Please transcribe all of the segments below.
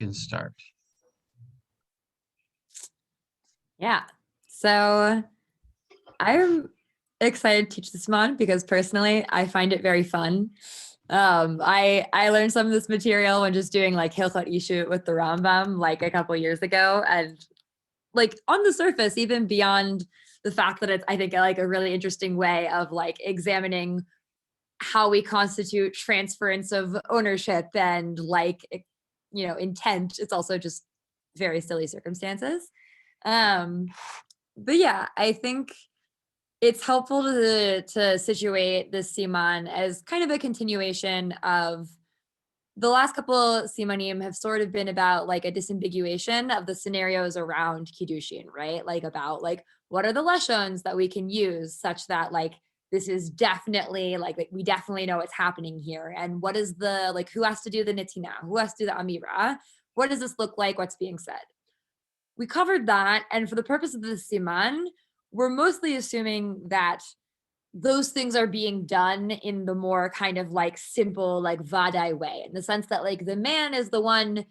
can start. Yeah, so I'm excited to teach this one because personally I find it very fun. I learned some of this material when just doing like Hilchot Ishut with the Rambam like a couple years ago, and like on the surface, even beyond the fact that it's I think like a really interesting way of like examining how we constitute transference of ownership and like intent. It's also just very silly circumstances. But yeah, I think it's helpful to situate this siman as kind of a continuation of the last couple simanim have sort of been about like a disambiguation of the scenarios around kiddushin, right? Like about like what are the lashons that we can use such that like this is definitely like we definitely know what's happening here, and what is the like who has to do the nitina, who has to do the amira, what does this look like, what's being said. We covered that, and for the purpose of the siman, we're mostly assuming that those things are being done in the more kind of like simple, like vadai way, in the sense that like the man is the one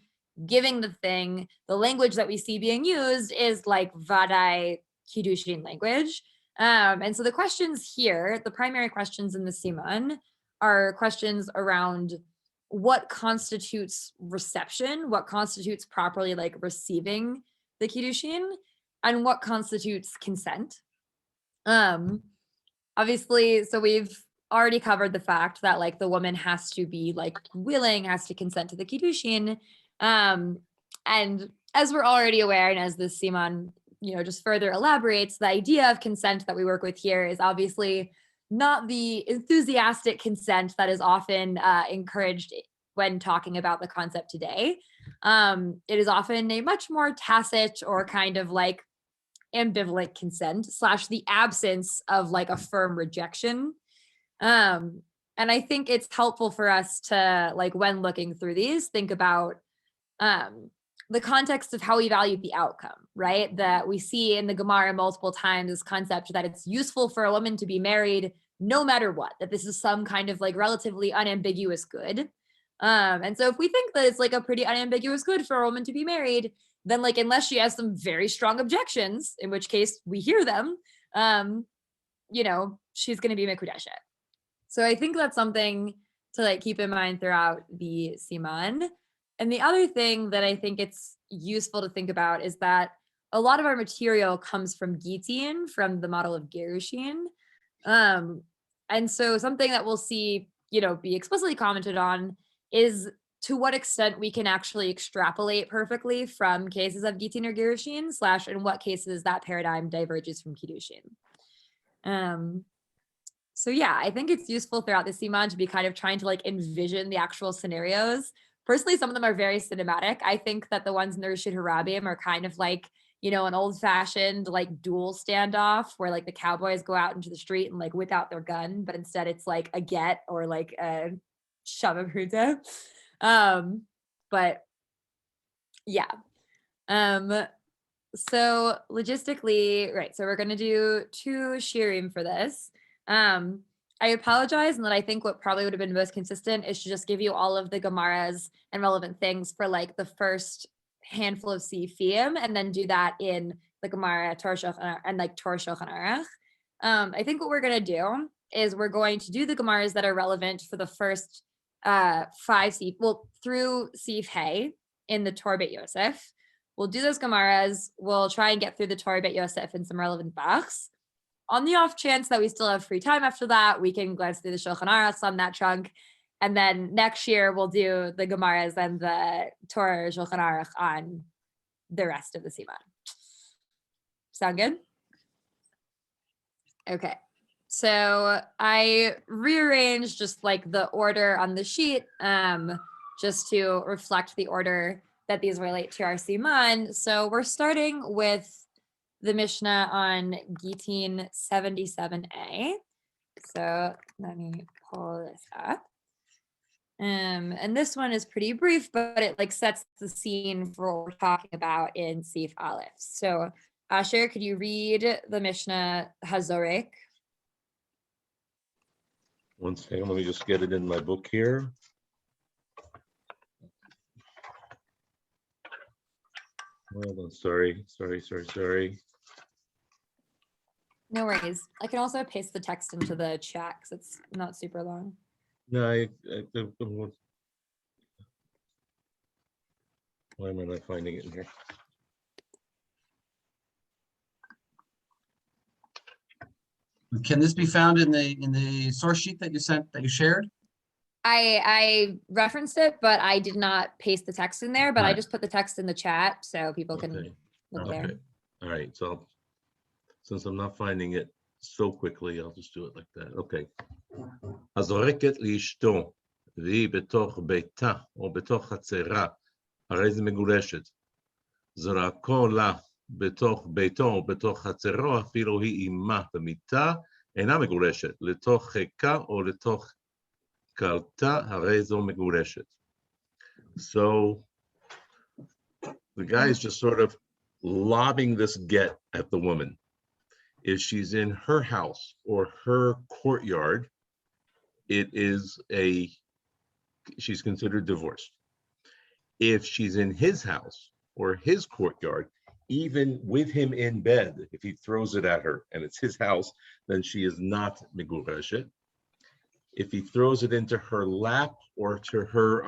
giving the thing. The language that we see being used is like vadai kiddushin language. And so the questions here, the primary questions in the siman, are questions around what constitutes reception, what constitutes properly like receiving the kiddushin, and what constitutes consent. Obviously, so we've already covered the fact that like the woman has to be like willing, has to consent to the kiddushin. And as we're already aware, and as the siman, just further elaborates, the idea of consent that we work with here is obviously not the enthusiastic consent that is often encouraged when talking about the concept today. It is often a much more tacit or kind of like ambivalent consent / the absence of like a firm rejection. And I think it's helpful for us to like when looking through these, think about the context of how we value the outcome, right? That we see in the Gemara multiple times this concept that it's useful for a woman to be married no matter what, that this is some kind of like relatively unambiguous good. And so if we think that it's like a pretty unambiguous good for a woman to be married, then like unless she has some very strong objections, in which case we hear them, she's going to be mekudeshet. So I think that's something to like keep in mind throughout the siman. And the other thing that I think it's useful to think about is that a lot of our material comes from Gitin, from the model of Gerushin. And so something that we'll see, be explicitly commented on is to what extent we can actually extrapolate perfectly from cases of Gitin or Gerushin / in what cases that paradigm diverges from Kiddushin. So yeah, I think it's useful throughout the siman to be kind of trying to like envision the actual scenarios. Personally, some of them are very cinematic. I think that the ones in the Rishut Harabim are kind of like, an old-fashioned like duel standoff where like the cowboys go out into the street and like whip out their gun, but instead it's like a get or like a shavapruta. But yeah. So logistically, right. So we're going to do 2 shirim for this. I apologize, and that I think what probably would have been most consistent is to just give you all of the Gemaras and relevant things for like the first handful of Sifim, and then do that in the Gemara, Torah Shulchan, and like Torah Shulchan Aruch. I think what we're going to do is we're going to do the Gemaras that are relevant for the first 5 Sif, well, through Sif Hey in the Torah Beit Yosef. We'll do those Gemaras. We'll try and get through the Torah Beit Yosef and some relevant Bachs. On the off chance that we still have free time after that, we can glance through the Shulchan Aruch on that chunk. And then next year, we'll do the Gemaras and the Torah Shulchan Aruch on the rest of the siman. Sound good? Okay. So I rearranged just like the order on the sheet just to reflect the order that these relate to our siman. So we're starting with the Mishnah on Gitin 77a. So let me pull this up. And this one is pretty brief, but it like sets the scene for what we're talking about in Sif Aleph. So Asher, could you read the Mishnah Hazorek? One second, let me just get it in my book here. Hold on, sorry. No worries. I can also paste the text into the chat because it's not super long. No, why am I not finding it in here? Can this be found in the source sheet that you shared? I referenced it, but I did not paste the text in there, but I Right. just put the text in the chat so people can Okay. look there. Okay. All right. So since I'm not finding it so quickly, I'll just do it like that. Okay. הזורקת לאשתו והיא בתוך ביתה או בתוך חצרה, הרי זה מגורשת. זרקו לה בתוך ביתו או בתוך חצרו, אפילו היא אימה במיטה, אינה מגורשת. לתוך חיקה או לתוך קלטה, הרי זו מגורשת. So the guy is just sort of lobbing this get at the woman. If she's in her house or her courtyard, she's considered divorced. If she's in his house or his courtyard, even with him in bed, if he throws it at her and it's his house, then she is not migureshet. If he throws it into her lap or to her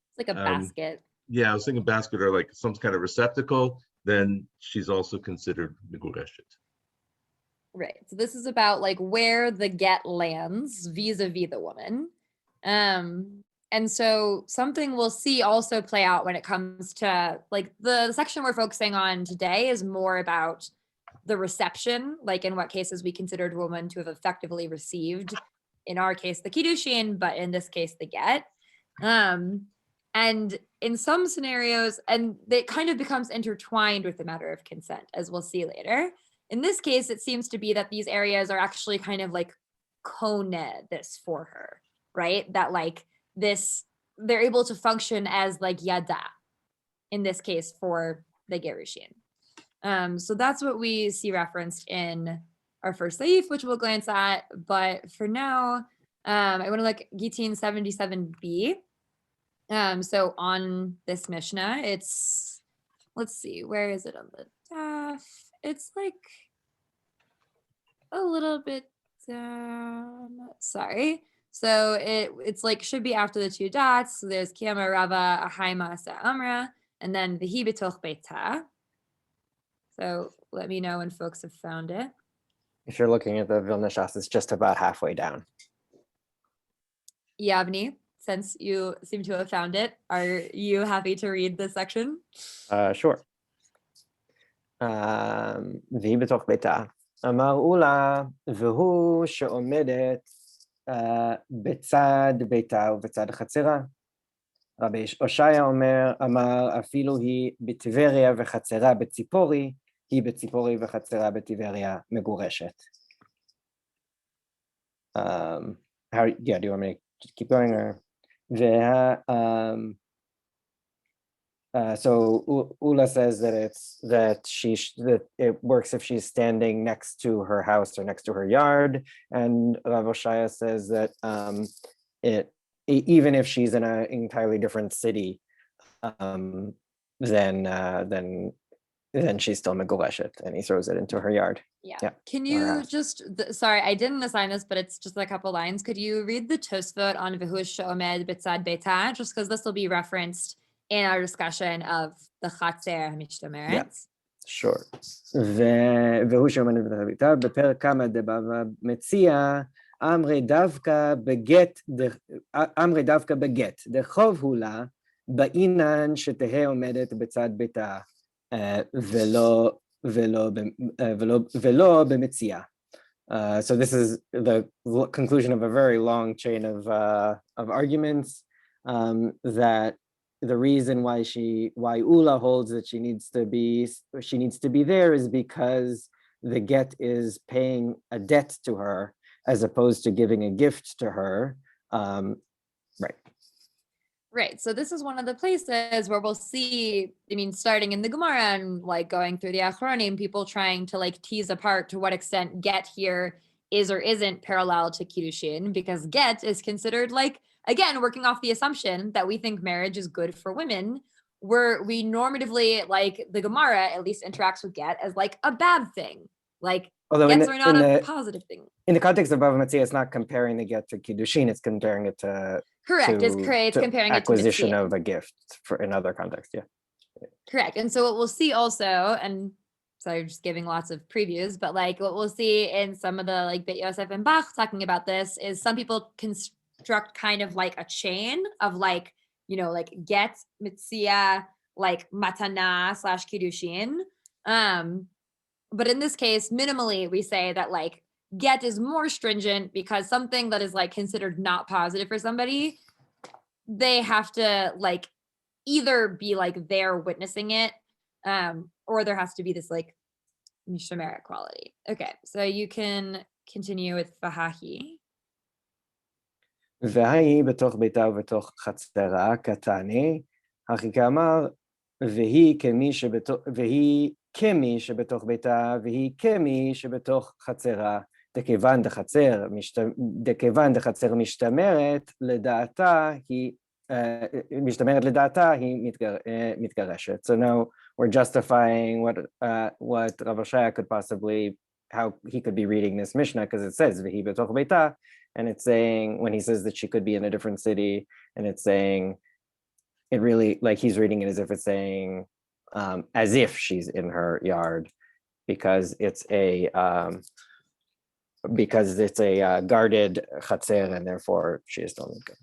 It's like a basket. Yeah, I was thinking basket or like some kind of receptacle, then she's also considered migureshet. Right. So this is about like where the get lands vis-a-vis the woman. And so something we'll see also play out when it comes to like the section we're focusing on today is more about the reception, like in what cases we considered a woman to have effectively received, in our case, the kiddushin, but in this case, the get. And in some scenarios, and it kind of becomes intertwined with the matter of consent, as we'll see later. In this case, it seems to be that these areas are actually kind of like koneh this for her, right? That like this, they're able to function as like yada, in this case for the gerushin. So that's what we see referenced in our first leaf, which we'll glance at. But for now, I want to look Gitin 77b. So on this Mishnah, it's, let's see, where is it on the daf? It's like a little bit down. Sorry. So it's like should be after the two dots. So there's Kiyama Rava Ahaima Asa Amra, and then Vihi Betoch Beita. So let me know when folks have found it. If you're looking at the Vilna Shas, it's just about halfway down. Yavni, since you seem to have found it, are you happy to read this section? Sure. והיא בתוך ביתה. אמרו לה, והוא שעומדת בצד ביתה ובצד חצרה. רבי הושעיה אמר, אפילו היא בטבריה וחצרה בציפורי, היא בציפורי וחצרה בטבריה מגורשת. Yeah, do you want me to keep going? Or? So Ula says that it works if she's standing next to her house or next to her yard, and Rav Oshaya says that even if she's in an entirely different city, then she's still megureshet, and he throws it into her yard. Yeah. Can you just, sorry, I didn't assign this, but it's just a couple lines. Could you read the Tosfot on V'hush she'omed b'tzad beita, just because this will be referenced in our discussion of the Chatzer HaMishtameret? Yeah, sure. והוא שעומד בצד ביתה, בפרק כמה דבבא מציע, אמרי דווקא בגט, דחוב הוא לה, באינן שתהא עומדת בצד ביתה, ולא במציע. So this is the conclusion of a very long chain of arguments that the reason why Ula holds that she needs to be there is because the get is paying a debt to her as opposed to giving a gift to her. Right. Right. So this is one of the places where we'll see, I mean, starting in the Gemara and like going through the Achronim, people trying to like tease apart to what extent get here is or isn't parallel to Kiddushin, because get is considered like, again, working off the assumption that we think marriage is good for women, we normatively, like the Gemara at least interacts with get as like a bad thing. Like Although gets are not a positive thing. in the context of Bava Metzia, it's not comparing the get to Kiddushin, it's comparing it to Correct. It's comparing acquisition it to of a gift for in other contexts. Yeah. Correct. And so what we'll see also, and so I'm just giving lots of previews, but like what we'll see in some of the like Beit Yosef and Bach talking about this is some people construct kind of like a chain of like, you know, like get, mitzia, like matana / kiddushin. But in this case, minimally, we say that like get is more stringent because something that is like considered not positive for somebody, they have to like either be like there witnessing it, or there has to be this like mishameret quality. Okay, so you can continue with Vahahi. והיא בתוך ביתה ובתוך חצרה כתני, הכי כאמר, והיא כמי שבתוך ביתה, והיא כמי שבתוך חצרה, דכיוון דחצר משתמרת לדעתה היא מתגרשת. So now we're justifying what Rav Oshaya could possibly, how he could be reading this Mishnah, because it says v'hi betoch beita, and it's saying when he says that she could be in a different city, and it's saying it really like he's reading it as if it's saying as if she's in her yard, because it's a guarded chatzer, and therefore she is totally good.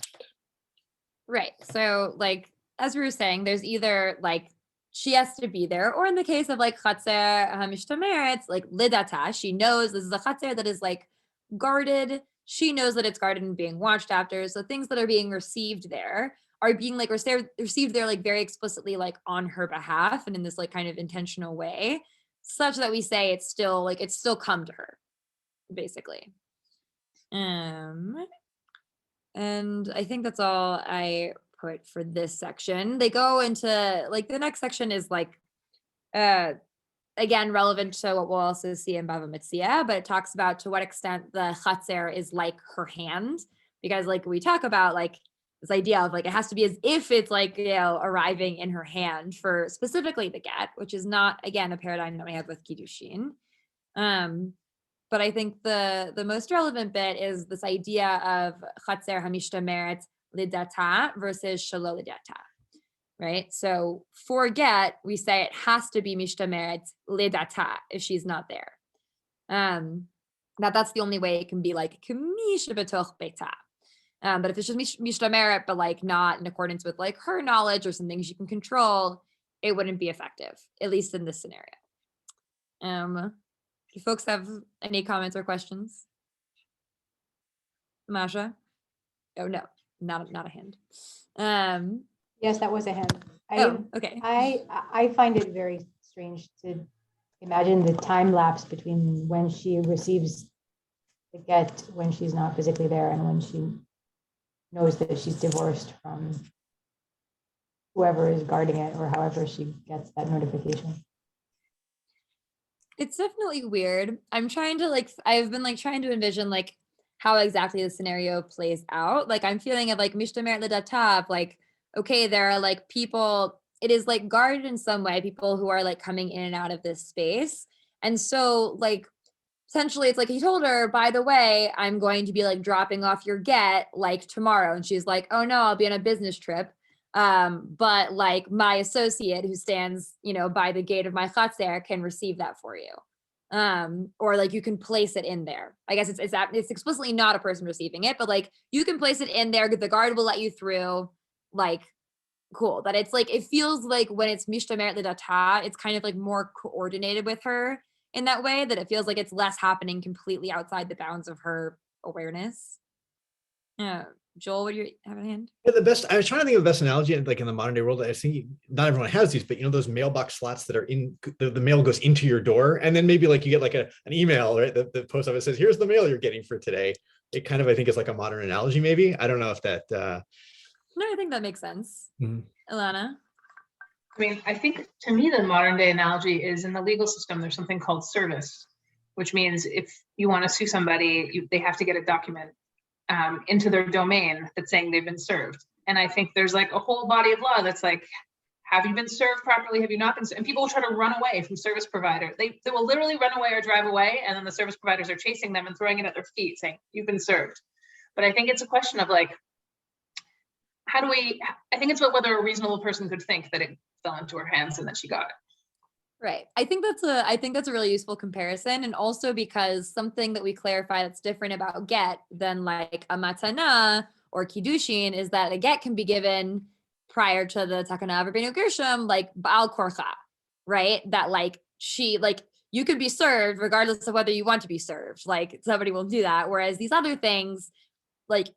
Right. So like, as we were saying, there's either like she has to be there, or in the case of like chatzer hamishtamer, it's like lidata. She knows this is a chatzer that is like guarded. She knows that it's guarded and being watched after. So things that are being received there are being like received there like very explicitly like on her behalf and in this like kind of intentional way, such that we say it's still come to her, basically. And I think that's all I put for this section. They go into like the next section is like again relevant to what we'll also see in Bava Metzia, but it talks about to what extent the chatzer is like her hand, because like we talk about like this idea of like it has to be as if it's like, you know, arriving in her hand for specifically the get, which is not again a paradigm that we have with kiddushin. But I think the most relevant bit is this idea of chatzer hamishtameret lidata versus shelo lidata, right? So for get, we say it has to be mishtameret lidata if she's not there. That's the only way it can be like k'mish betoch beita. But if it's just mishtameret, but like not in accordance with like her knowledge or some things she can control, it wouldn't be effective, at least in this scenario. Do folks have any comments or questions? Masha? Oh no, not a hand. Yes, that was a hand. Okay. I find it very strange to imagine the time lapse between when she receives the get, when she's not physically there, and when she knows that she's divorced from whoever is guarding it, or however she gets that notification. It's definitely weird. I've been like trying to envision like how exactly the scenario plays out. Like I'm feeling of like mishtamer lidatav, like, okay, there are like people, it is like guarded in some way, people who are like coming in and out of this space. And so like, essentially it's like he told her, by the way, I'm going to be like dropping off your get like tomorrow. And she's like, oh no, I'll be on a business trip. But like my associate who stands, you know, by the gate of my chatzer can receive that for you. Or like you can place it in there. I guess it's explicitly not a person receiving it, but like you can place it in there. The guard will let you through. Like, cool. But it's like, it feels like when it's mishtamer lidata, it's kind of like more coordinated with her in that way, that it feels like it's less happening completely outside the bounds of her awareness. Yeah. Joel, what do you have in hand? Yeah, I was trying to think of the best analogy, like in the modern day world. I think not everyone has these, but you know, those mailbox slots that are in the mail goes into your door, and then maybe like you get like an email, right? The post office says, "Here's the mail you're getting for today." It kind of, I think, is like a modern analogy. Maybe I don't know if that. No, I think that makes sense. Mm-hmm. Ilana? I mean, I think to me the modern day analogy is in the legal system. There's something called service, which means if you want to sue somebody, they have to get a document into their domain that's saying they've been served. And I think there's like a whole body of law that's like, have you been served properly? Have you not been? And people will try to run away from service provider. They will literally run away or drive away, and then the service providers are chasing them and throwing it at their feet, saying, "You've been served." But I think it's a question of like, how do we? I think it's about whether a reasonable person could think that it fell into her hands and that she got it. Right. I think that's a really useful comparison. And also because something that we clarify that's different about get than like a matana or kiddushin is that a get can be given prior to the takana of Rabbeinu Gershom, like Baal Korcha, right? That like you could be served regardless of whether you want to be served. Like somebody will do that. Whereas these other things, like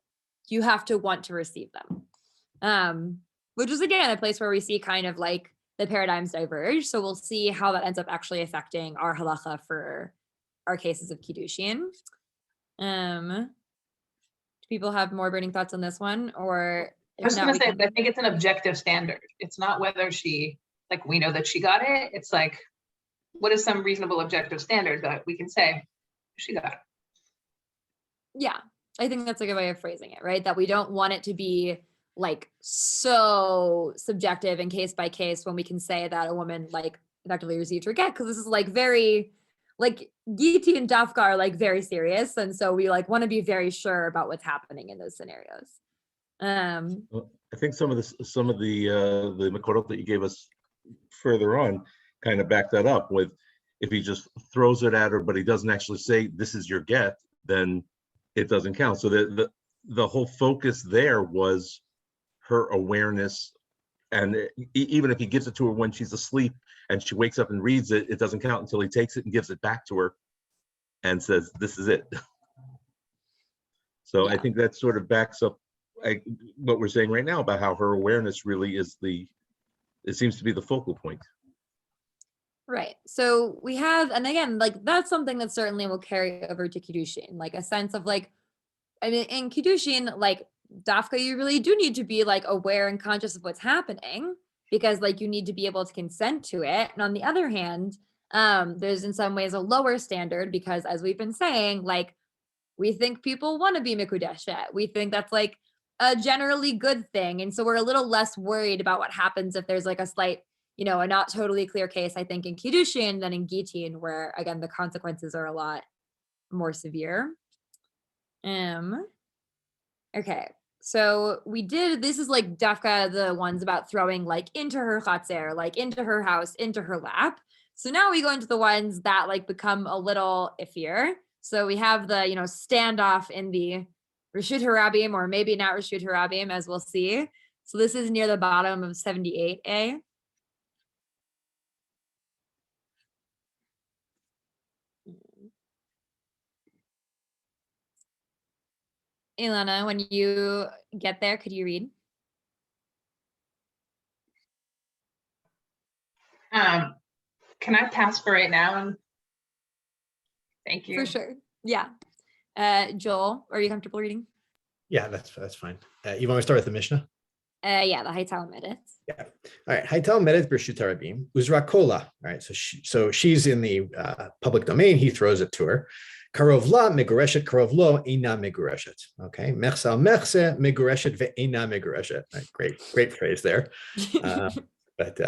you have to want to receive them. Which is again a place where we see kind of like the paradigms diverge. So we'll see how that ends up actually affecting our halacha for our cases of kiddushin. Do people have more burning thoughts on this one, or I was going to say, I think it's an objective standard. It's not whether she, like, we know that she got it. It's like, what is some reasonable objective standard that we can say she got it? Yeah, I think that's a good way of phrasing it, right? That we don't want it to be like so subjective and case by case when we can say that a woman like effectively received her get, because this is like very like Giti and Dafka are like very serious, and so we like want to be very sure about what's happening in those scenarios. Well, I think some of the Makorot that you gave us further on kind of back that up with, if he just throws it at her, but he doesn't actually say, this is your get, then it doesn't count. So the whole focus there was her awareness. And even if he gives it to her when she's asleep and she wakes up and reads it, it doesn't count until he takes it and gives it back to her and says, this is it. So yeah. I think that sort of backs up what we're saying right now about how her awareness really is it seems to be the focal point. Right. So we have, and again, like that's something that certainly will carry over to Kiddushin, like a sense of like, I mean, in Kiddushin, like Dafka, you really do need to be like aware and conscious of what's happening, because like you need to be able to consent to it. And on the other hand, there's in some ways a lower standard, because as we've been saying, like we think people want to be mikudeshet. We think that's like a generally good thing. And so we're a little less worried about what happens if there's like a slight, you know, a not totally clear case, I think, in Kiddushin than in Gitin, where again, the consequences are a lot more severe. Okay. So this is like Dafka, the ones about throwing like into her chatzer, like into her house, into her lap. So now we go into the ones that like become a little iffier. So we have the, you know, standoff in the Reshut Harabim, or maybe not Reshut Harabim, as we'll see. So this is near the bottom of 78a. Ilana, when you get there, could you read? Can I pass for right now? Thank you. For sure. Yeah. Joel, are you comfortable reading? Yeah, that's fine. You want me to start with the Mishnah? Yeah, the Haital Medit. Yeah. All right. Haital Medit Bershut Harabim Uzrakola. All right. So she's in the public domain. He throws it to her. Karovla megureshet, karovlo ina megureshet. Okay. Mechsa mechse megureshet ve'ina megureshet. Great phrase there. But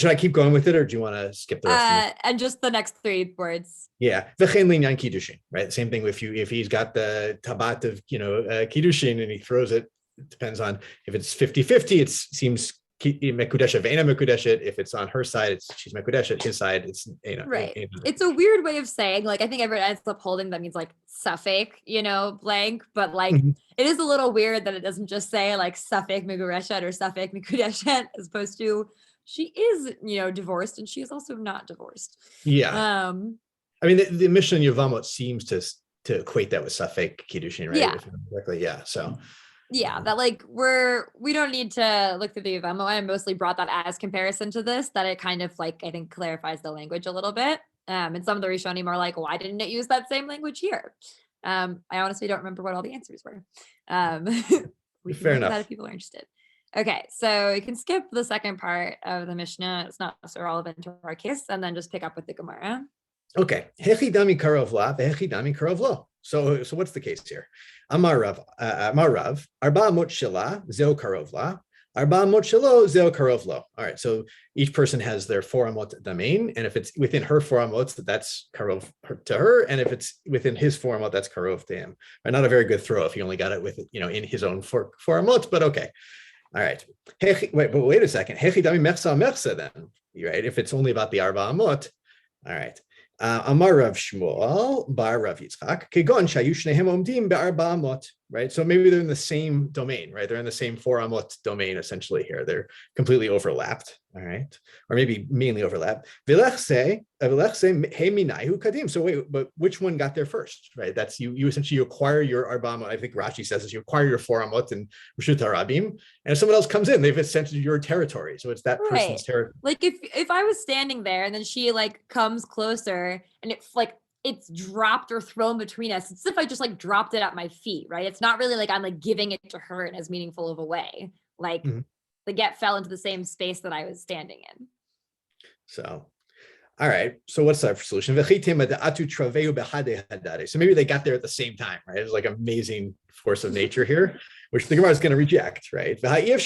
should I keep going with it, or do you want to skip the rest? And just the next three words. Yeah, v'chein linyan kiddushin. Right. Same thing if he's got the tabat of kiddushin and he throws it. It depends on if it's 50-50. It seems mekudeshet ve'ina mekudeshet. If it's on her side, she's mekudeshet. His side, it's right. It's a weird way of saying, like, I think everyone ends up holding that means like suffix, blank, but like it is a little weird that it doesn't just say like suffix megureshet or suffix mekudeshet, as opposed to she is divorced and she is also not divorced. Yeah. I mean, the Mishnah in Yevamot seems to equate that with suffix kiddushin, right? Yeah. Exactly. Yeah. So. Yeah, that like we don't need to look through the Yevamot. I mostly brought that as comparison to this, that it kind of like I think clarifies the language a little bit. And some of the Rishonim are like, why didn't it use that same language here? I honestly don't remember what all the answers were. We can Fair do enough. that if people are interested. Okay, so you can skip the second part of the Mishnah. It's not so relevant to our case, and then just pick up with the Gemara. Okay. Hechidami karovla, hechidami karovlo. So what's the case here? Amar Rav, Arba amot shela, zeo karovla, Arba amot shelo zeo karov lo. All right, so each person has their 4 amot domain, and if it's within her 4 amot, that's karov to her, and if it's within his 4 amot, that's karov to him. Right, not a very good throw if he only got it with, you know, in his own 4 amot, but okay. All right. Wait a second. Hechi dami mersa mersa then, right? If it's only about the arba amot, all right. Amar Rav Shmuel bar Rav Yitzchak kegon shayu shnehem omdim be'arba amot, right? So maybe they're in the same domain, right? They're in the same 4 amot domain essentially here. They're completely overlapped, all right, or maybe mainly overlapped. V'lechse he minayu kadim. So wait, but which one got there first, right? That's you essentially acquire your arba amot. I think Rashi says is you acquire your 4 amot in Reshut HaRabim, and if someone else comes in, they've entered your territory. So it's that person's territory. Like if I was standing there and then she like comes closer and it's like it's dropped or thrown between us, it's as if I just like dropped it at my feet, right? It's not really like I'm like giving it to her in as meaningful of a way. Like the get fell into the same space that I was standing in. So, all right. So what's that for solution? So maybe they got there at the same time, right? It's like amazing force of nature here, which the Gemara is going to reject, right? Right? You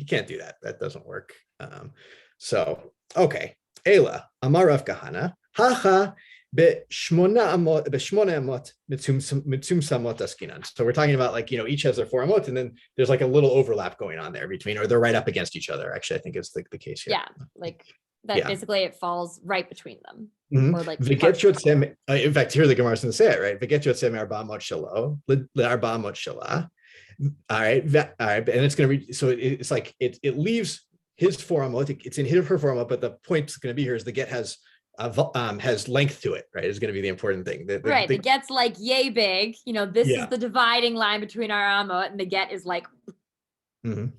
can't do that. That doesn't work. So, okay. Ela, Amar Rav Kahana, haha, b'shmona amot mitzum samot askinan. So we're talking about like, you know, each has their 4 amot, and then there's like a little overlap going on there between, or they're right up against each other. Actually, I think is the case here. Yeah, like that. Yeah. Basically, it falls right between them. Or like in fact, here the Gemara is going to say it, right? V'get yotzem arba amot shelo l'arba amot shela. All right, and it's going to be so it's like it leaves his 4 amot. It's in her 4 amot, but the point is going to be here is the get has length to it, right? Is going to be the important thing. The get's like yay big. You know, this is the dividing line between our amot, and the get is like. And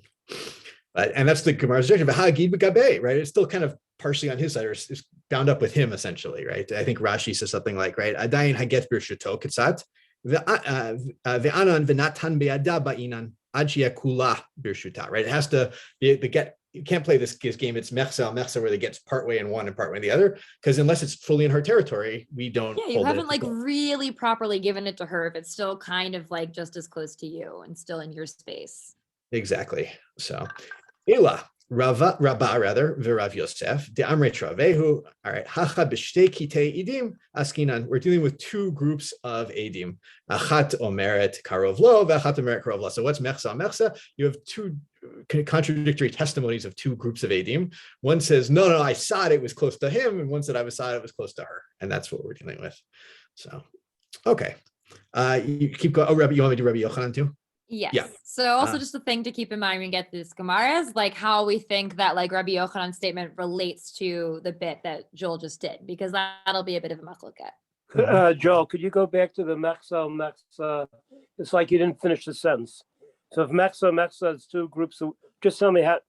that's the Gemara's objection. Right? It's still kind of partially on his side, or it's bound up with him essentially, right? I think Rashi says something like, right, Adayin haget birshuto kitzat ve'anan v'natan be'ada ba'inan ad kula birshuta, right? It has to be the get. You can't play this game. It's mechsa where the get's partway in one and partway in the other, because unless it's fully in her territory, we don't. Yeah, you haven't like really properly given it to her if it's still kind of like just as close to you and still in your space. Exactly. So, Ela Rabba V'Rav Yosef de Amrei Travehu. All right, Hacha b'shtei kitei idim askinan. We're dealing with 2 groups of edim. Achat omeret karov lo, v'achat omeret karov lo. So what's mechsa? Mechsa, you have 2 contradictory testimonies of 2 groups of edim. One says, no, I saw it was close to him, and one said I saw it was close to her, and that's what we're dealing with. So, okay, you keep going. Oh, Rabbi, you want me to do Rabbi Yochanan too? Yes. Yeah. So also just a thing to keep in mind when we get this Gemara is like how we think that like Rabbi Yochanan's statement relates to the bit that Joel just did, because that'll be a bit of a machloket. Joel, could you go back to the mechsa? It's like you didn't finish the sentence. So if mechsa is 2 groups, just tell me how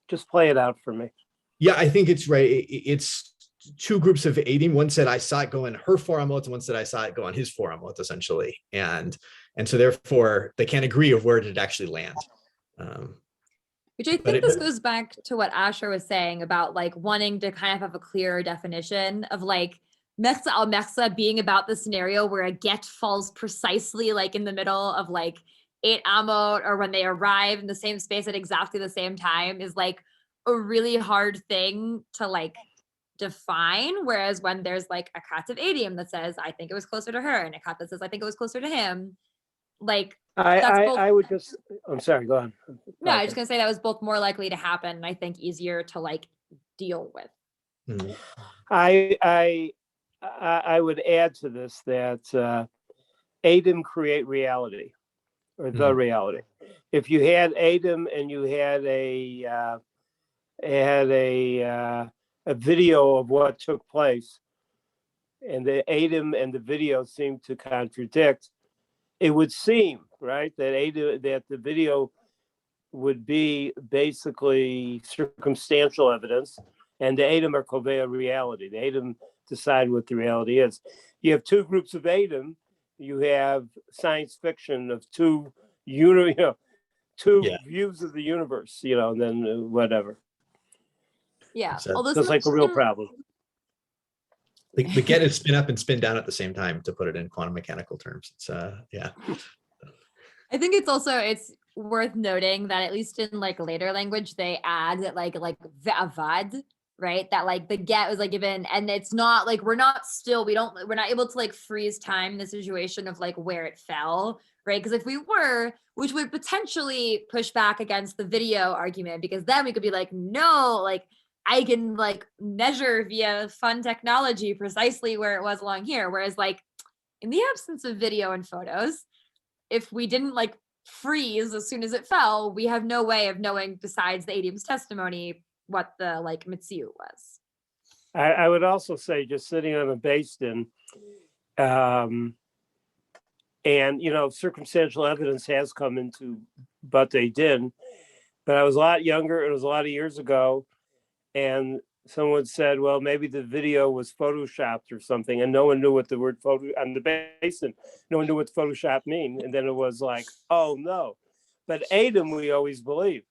just play it out for me. Yeah, I think it's right. It's 2 groups of edim. One said I saw it go in her 4 amot, and one said I saw it go on his 4 amot, essentially, and so therefore they can't agree of where did it actually land. Which I think this goes back to what Asher was saying about like wanting to kind of have a clearer definition of like mechsa al mechsa being about the scenario where a get falls precisely like in the middle of like 8 amot, or when they arrive in the same space at exactly the same time, is like a really hard thing to like define. Whereas when there's like a kat of adium that says I think it was closer to her, and a kat that says I think it was closer to him, like I would just, I'm sorry, go on. No, I was just gonna say that was both more likely to happen, and I think easier to like deal with. Mm-hmm. I would add to this that Adam create reality, or the reality. If you had Adam and you had a video of what took place, and the Adam and the video seem to contradict, it would seem, right, that the video would be basically circumstantial evidence, and the Adam are kovea reality. The Adam decide what the reality is. You have 2 groups of Adam. You have science fiction of 2 views of the universe, and then whatever. Yeah, so it's like a real problem. The get is spin up and spin down at the same time, to put it in quantum mechanical terms. It's I think it's worth noting that at least in like later language, they add that like ve'avad, right? That like the get was like given, and it's not like we're not able to like freeze time the situation of like where it fell, right? Because if we were, which would potentially push back against the video argument, because then we could be like, no, like I can like measure via fun technology precisely where it was along here. Whereas like in the absence of video and photos, if we didn't like freeze as soon as it fell, we have no way of knowing besides the Adim's testimony what the like Mitziu was. I would also say just sitting on a basin, and circumstantial evidence has come into Bate Din, but I was a lot younger. It was a lot of years ago, and someone said, well, maybe the video was photoshopped or something, and no one knew what the word photo on the basin. No one knew what Photoshop mean, and then it was like, oh no. But Adam, we always believe,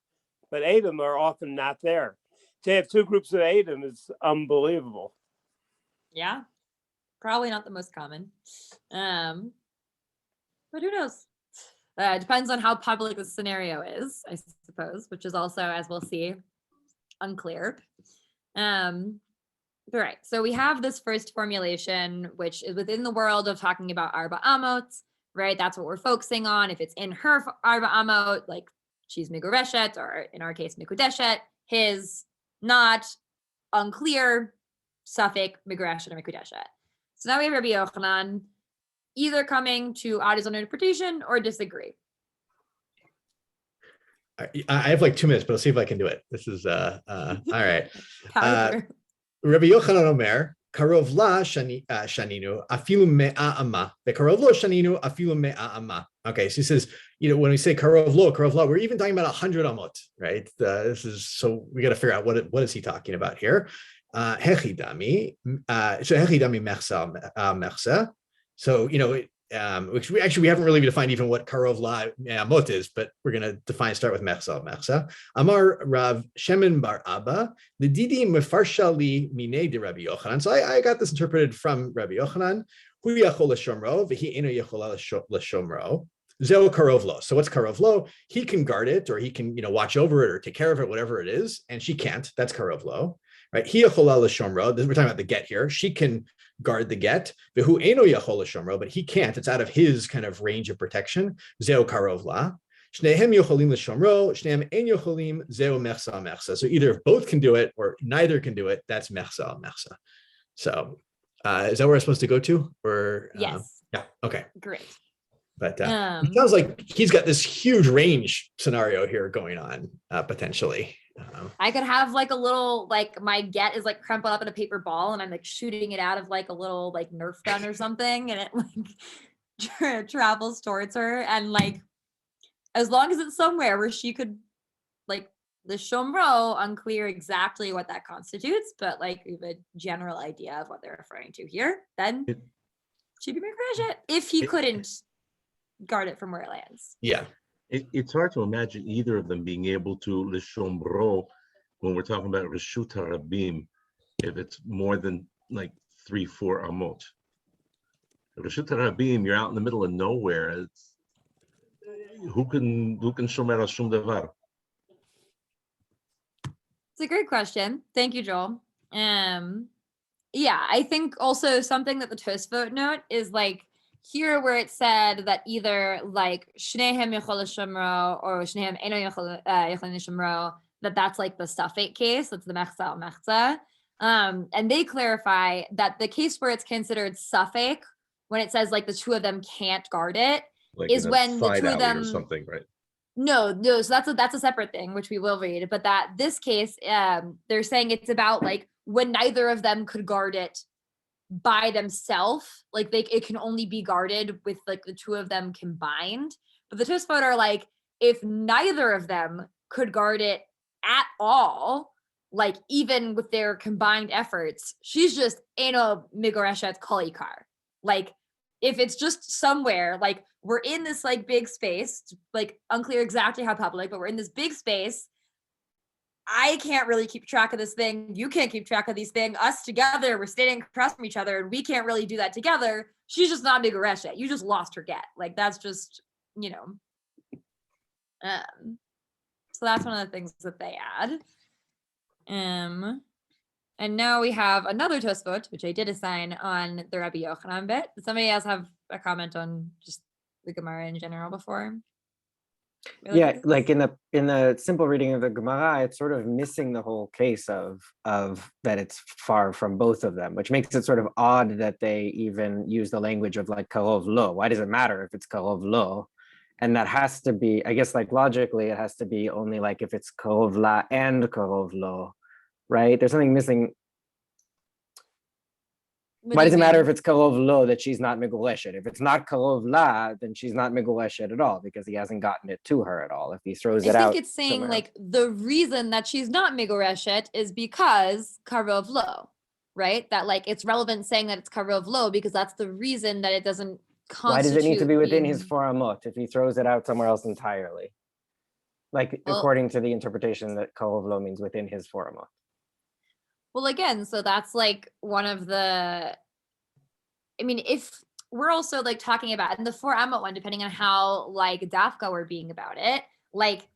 but Adam are often not there. To have two groups of Adam is unbelievable. Yeah, probably not the most common, but who knows? It depends on how public the scenario is, I suppose, which is also, as we'll see, unclear. But right, so we have this first formulation, which is within the world of talking about Arba Amot, right? That's what we're focusing on. If it's in her Arba Amot, like she's Migureshet, or in our case, Mikudeshet, his, not, unclear, suffix, Migureshet or Mikudeshet. So now we have Rabbi Yochanan either coming to add his own interpretation or disagree. I have like 2 minutes, but I'll see if I can do it. This is all right. Power through. Rabbi Yochanan Omer, Karov la shaninu afilu me'a ama, ve'karov lo shaninu afilu me'a ama. Okay, so he says, when we say karov lo, we're even talking about 100 amot, right? This is, so we got to figure out what is he talking about here. Hechidami, so hechidami mersa. So, which we haven't really defined even what karov la amot is, but we're going to start with mersa. Amar Rav Shemin bar Abba, the didi mefarsha li mine de Rabbi Yochanan. So I got this interpreted from Rabbi Yochanan. Hu yachol l'shomro, v'hi eno yachol l'shomro. Zeo karov lo. So what's karov lo? He can guard it, or he can, watch over it or take care of it, whatever it is, and she can't. That's karov lo, right? Hi yachol l'shomro. We're talking about the get here. She can guard the get, v'hu eno yachol l'shomro, but he can't. It's out of his kind of range of protection. Zeo karov la. Shnehem yocholim l'shomro, shnehem en yocholim, zeo mersa. So either if both can do it or neither can do it, that's mersa. So is that where I'm supposed to go to? Or Yes. Yeah. Okay. Great. But it sounds like he's got this huge range scenario here going on, potentially. I could have like a little, like my get is like crumpled up in a paper ball and I'm like shooting it out of like a little like Nerf gun or something, and it like travels towards her, and like as long as it's somewhere where she could, like the Shomro, unclear exactly what that constitutes, but like we have a general idea of what they're referring to here, then she'd be Mikreshet if he couldn't guard it from where it lands. Yeah. It's hard to imagine either of them being able to l'shombro when we're talking about reshut harabim, if it's more than like 3-4 amot. Reshut harabim, you're out in the middle of nowhere. Who can shomer al shum davar? It's a great question. Thank you, Joel. Yeah, I think also something that the Tosfot note is like here where it said that either like shnehem yachol l'shomro or shnehem eno yachol l'shomro, that's like the suffix case. That's the mechza al mechza. And they clarify that the case where it's considered suffix, when it says like the two of them can't guard it, Like is when the two of them or something, right? No, so that's a separate thing, which we will read. But that this case, they're saying it's about like when neither of them could guard it by themselves, like it can only be guarded with like the two of them combined. But the Tosfot are like, if neither of them could guard it at all, like even with their combined efforts, she's just eno migoreshet kolikar. Like if it's just somewhere, like we're in this like big space, like unclear exactly how public, but we're in this big space. I can't really keep track of this thing. You can't keep track of these things. Us together, we're standing across from each other and we can't really do that together. She's just not Migoreshet. You just lost her get. Like that's just, So that's one of the things that they add. And now we have another Tosfot, which I did assign on the Rabbi Yochanan bit. Does somebody else have a comment on just the Gemara in general before? we look Yeah, at this? like in the simple reading of the Gemara, it's sort of missing the whole case of that it's far from both of them, which makes it sort of odd that they even use the language of like karov lo. Why does it matter if it's karov lo? And that has to be, I guess, like logically, it has to be only like if it's karov la and karov lo, right? There's something missing. What Why do does you it matter mean? if it's karov lo that she's not miguleshet? If it's not karov la, then she's not miguleshet at all because he hasn't gotten it to her at all. If he throws I it out, think it's saying somewhere like the reason that she's not Migoreshet is because Karov Lo, right? That like it's relevant saying that it's Karov Lo because that's the reason that it doesn't why does it need to constitute be within his being- four amot if he throws it out somewhere else entirely? Like Well- according to the interpretation that karov lo means within his four amot. Well, again, so that's like one of the, I mean, if we're also like talking about in the 4 Amot one, depending on how like Dafka we're being about it, like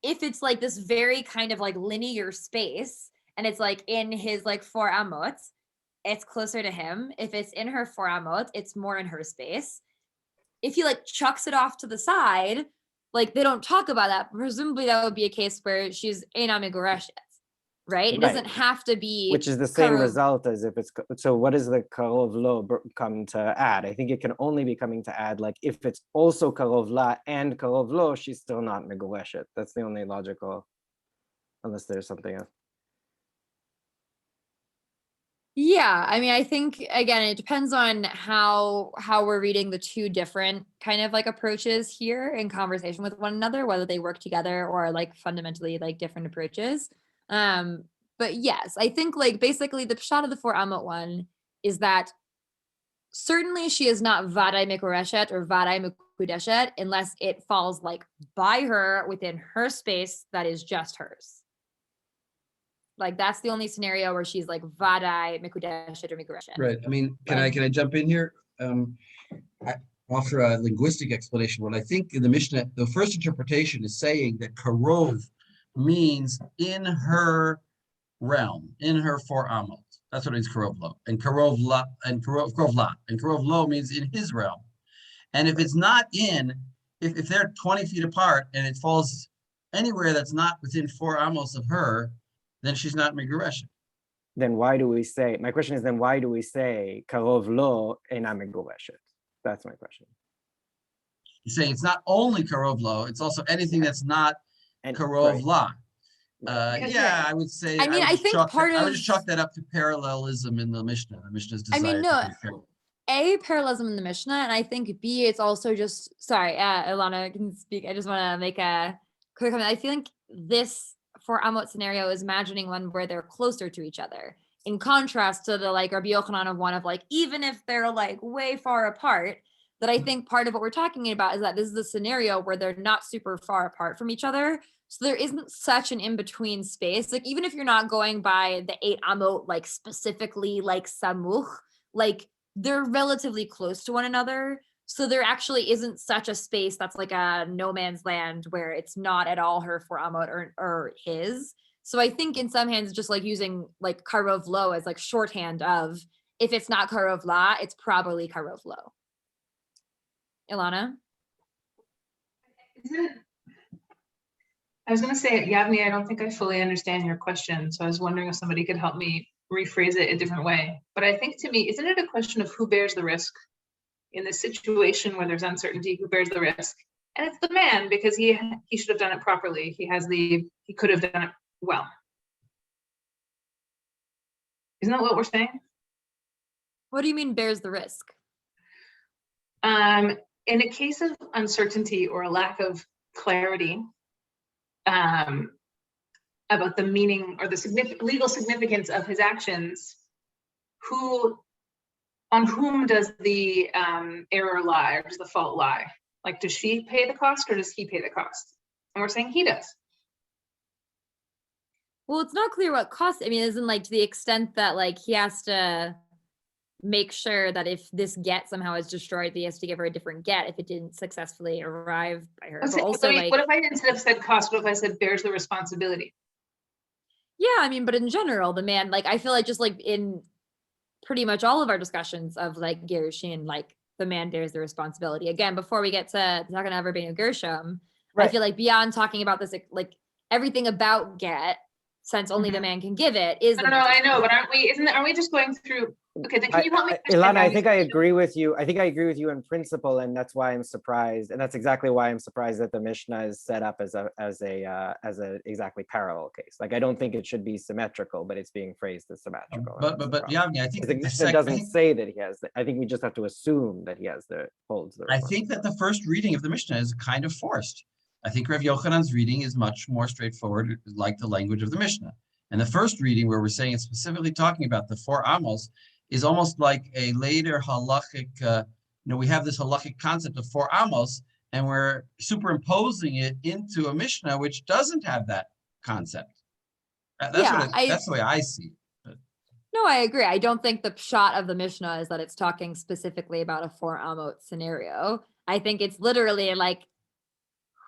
if it's like this very kind of like linear space and it's like in his like 4 Amot, it's closer to him. If it's in her 4 Amot, it's more in her space. If he like chucks it off to the side, like they don't talk about that. Presumably that would be a case where she's Eina Megoreshet, right? It doesn't Right. have to be Which is the same Karov- result as if it's so. What does the karov lo come to add? I think it can only be coming to add like if it's also karov la and karov lo, she's still not miguleshet. That's the only logical, unless there's something else. Yeah, I mean, I think again, it depends on how we're reading the two different kind of like approaches here in conversation with one another, whether they work together or like fundamentally like different approaches. But yes, I think like basically the shot of the 4 Amot one is that certainly she is not Vadai Mikoreshet or Vadai Mikudeshet unless it falls like by her within her space that is just hers. Like that's the only scenario where she's like Vadai Mikudeshet or Mikureshet. Right. I mean, can I jump in here? I offer a linguistic explanation. What I think in the Mishnah, the first interpretation is saying that karov means in her realm, in her 4 amot. That's what it means karov lo. And karov la and karov la. And karov lo means in his realm. And if it's not in, if they're 20 feet apart and it falls anywhere that's not within 4 amos of her, then she's not Megureshet. Then why do we say? My question is then why do we say karov lo eina miguleshet? That's my question. You're saying it's not only karov lo, it's also anything that's not And karov right. la. Because Yeah, I would say. I mean, would I just think chalk part that, I would of- just chalk that up to parallelism in the Mishnah. The Mishnah's I desire mean, to no, be fair. A, parallelism in the Mishnah, and I think B, it's also just, sorry, Ilana can speak. I just want to make a quick comment. I feel like this 4 Amot scenario is imagining one where they're closer to each other. In contrast to the like Rabbi Yochanan of one of like, even if they're like way far apart, that I think part of what we're talking about is that this is a scenario where they're not super far apart from each other. So there isn't such an in-between space. Like even if you're not going by the 8 Amot, like specifically like Samuch, like they're relatively close to one another. So there actually isn't such a space that's like a no man's land where it's not at all her 4 Amot or his. So I think in some hands, just like using like Karov Lo as like shorthand of if it's not Karov La, it's probably Karov Lo. Ilana? I was going to say, Yavni, I don't think I fully understand your question. So I was wondering if somebody could help me rephrase it a different way. But I think to me, isn't it a question of who bears the risk in this situation where there's uncertainty, who bears the risk? And it's the man because he should have done it properly. He could have done it well. Isn't that what we're saying? What do you mean bears the risk? In a case of uncertainty or a lack of clarity about the meaning or the legal significance of his actions, on whom does the error lie or does the fault lie? Like, does she pay the cost or does he pay the cost? And we're saying he does. Well, it's not clear what cost. I mean, isn't like to the extent that like he has to make sure that if this get somehow is destroyed, he has to give her a different get if it didn't successfully arrive by her. But also, like, what if I instead of said cost, what if I said bears the responsibility? yeah, I mean, but in general, the man, like, I feel like just like in pretty much all of our discussions of like Gerushin, like the man bears the responsibility. Again, before we get to talking about Rabbeinu Gershom, I Right. feel like beyond talking about this, like everything about get, since only the man can give it, is No, the no, I man's know, but aren't we just going through? Okay, then can you help me? Ilana, understand I how think we- I agree with you. I think I agree with you in principle, and that's why I'm surprised. And that's exactly why I'm surprised that the Mishnah is set up as a exactly parallel case. Like, I don't think it should be symmetrical, but it's being phrased as symmetrical. But Yavni, I think the that the Mishnah doesn't say that he has. I think we just have to assume that he has holds the. I think that the first reading of the Mishnah is kind of forced. I think Rav Yochanan's reading is much more straightforward, like the language of the Mishnah. And the first reading, where we're saying it's specifically talking about the 4 amos, is almost like a later halachic. We have this halachic concept of 4 amos, and we're superimposing it into a Mishnah which doesn't have that concept. That's the way I see it. No, I agree. I don't think the shot of the Mishnah is that it's talking specifically about a 4 amot scenario. I think it's literally like,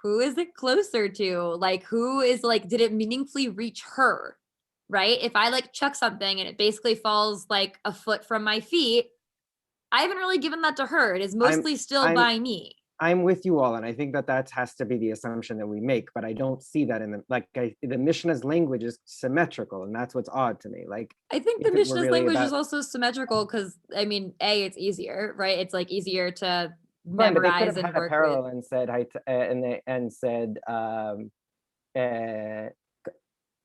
who is it closer to? Like, who is like, did it meaningfully reach her? Right? If I like chuck something and it basically falls like a foot from my feet, I haven't really given that to her. It is mostly still by me. I'm with you all, and I think that has to be the assumption that we make, but I don't see that in the Mishnah's language is symmetrical, and that's what's odd to me. Like, I think the if it were Mishnah's really language is about- also symmetrical because, I mean, it's easier, right? It's like easier to Fine, but they could memorize have and had a work parallel with. and said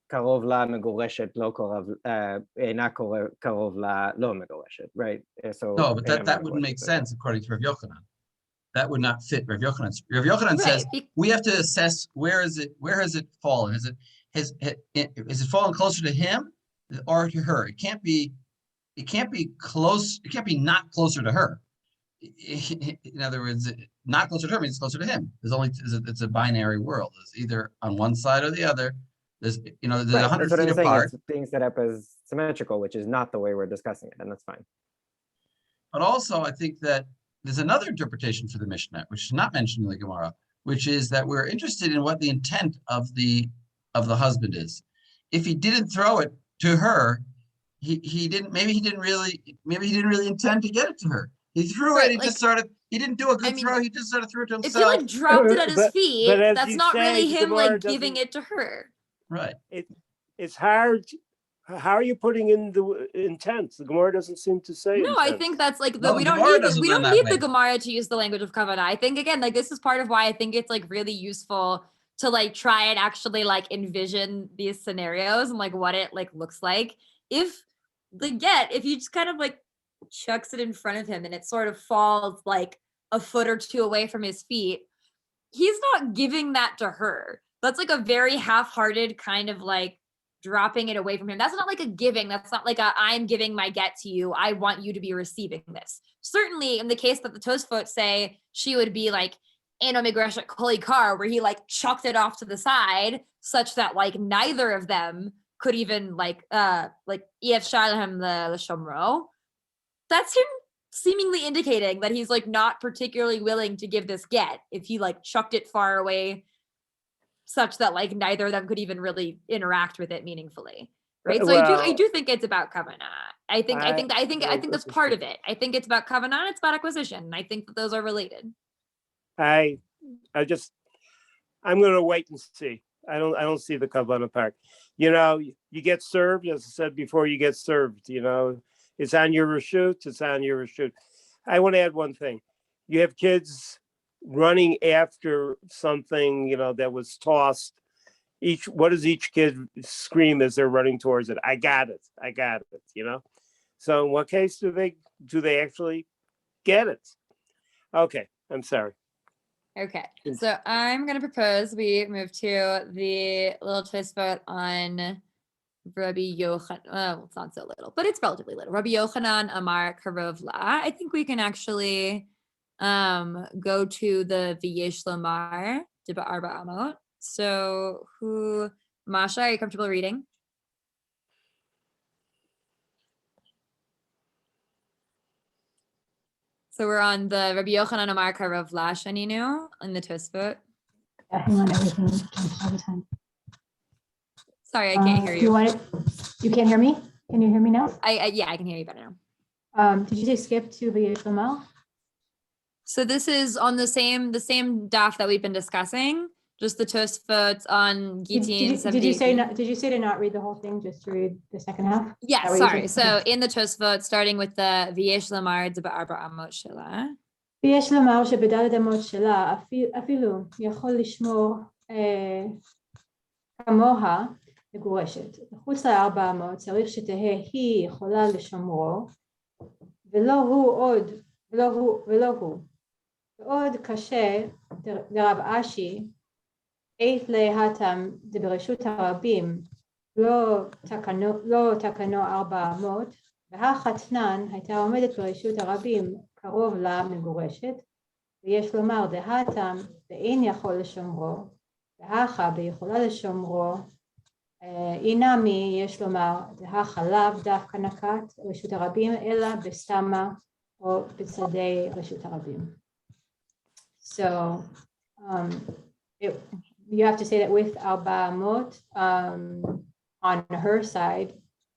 קרוב לה מגורשת, לא קרוב, אינה קרוב לה לא מגורשת, right? So No, but that wouldn't make sense according to Rav Yochanan. That would not fit Rav Yochanan. Rav Yochanan says we have to assess where has it fallen? Has it fallen closer to him or to her? It can't be close. It can't be not closer to her. In other words, not closer to her means closer to him. It's a binary world. It's either on one side or the other. There's 100 feet apart. It's being set up as symmetrical, which is not the way we're discussing it, and that's fine. But also, I think that there's another interpretation for the Mishnah, which is not mentioned in the Gemara, which is that we're interested in what the intent of the husband is. If he didn't throw it to her, he didn't really intend to get it to her. He threw it. He didn't do a good throw. He just sort of threw it to himself. If he like dropped it at his feet, as that's you not say, really the him Gemara like giving doesn't- it to her. Right. It's hard. How are you putting in the intent? The Gemara doesn't seem to say. No, I intent. think that's like No, we the don't Gemara need doesn't we learn don't that need way. the Gemara to use the language of kavanah. I think again, like this is part of why I think it's like really useful to like try and actually like envision these scenarios and like what it like looks like. If you just kind of like chucks it in front of him and it sort of falls like a foot or two away from his feet, he's not giving that to her. That's like a very half-hearted kind of like dropping it away from him. That's not like a giving. That's not like I'm giving my get to you. I want you to be receiving this. Certainly in the case that the Tosfot say, she would be like Eno Migreshet Koli Kar, where he like chucked it off to the side such that like neither of them could even like Ef Shalem the Shomro. That's him seemingly indicating that he's like not particularly willing to give this get if he like chucked it far away such that like neither of them could even really interact with it meaningfully, right? So I do think it's about kavanah. I think that's part of it. I think it's about kavanah and it's about acquisition. I think that those are related. I'm going to wait and see. I don't see the kavanah part. You get served, as I said before, you get served. It's on your reshut. It's on your reshut. I want to add one thing. You have kids running after something, that was tossed. What does each kid scream as they're running towards it? I got it. So in what case do they actually get it? Okay, I'm sorry. Okay, so I'm gonna propose we move to the little twist vote on Rabbi Yochanan. Well, it's not so little, but it's relatively little. Rabbi Yochanan Amar Karov La. I think we can actually go to the V'yesh Lomar Diba Arba Amot. So Masha, are you comfortable reading? So we're on the Rabbi Yochanan Amar Karav Lashaninu in the Tosfot. Hang on, everything jumps all the time. Sorry, I can't hear you. You can't hear me? Can you hear me now? Yeah, I can hear you better now. Did you say skip to the Lamal? So this is on the same daf that we've been discussing, just the Tosfot on Gittin. Did you say to not read the whole thing, just to read the second half? Yeah, Is that what you sorry. said? So in the Tosfot, starting with the V'yesh lamar b'arba amot shela. ויש לומר שבדלת אמות שלה אפילו יכול לשמור כמוה מגורשת. מחוץ לארבע אמות צריך שתהא היא יכולה לשמרו, ולא הוא. ועוד קשה דרב אשי, עת להתם דברשות הרבים, לא תקנו ארבע אמות, והחתנן הייתה עומדת ברשות הרבים קרוב לה מגורשת, ויש לומר דהתם ואין יכול לשומרו, והכה ביכולה לשומרו, אינמי יש לומר דהכה לאו דווקא נקט רשות הרבים, אלא בסתמה או בצדי רשות הרבים. So you have to say that with Alba Amot on her side,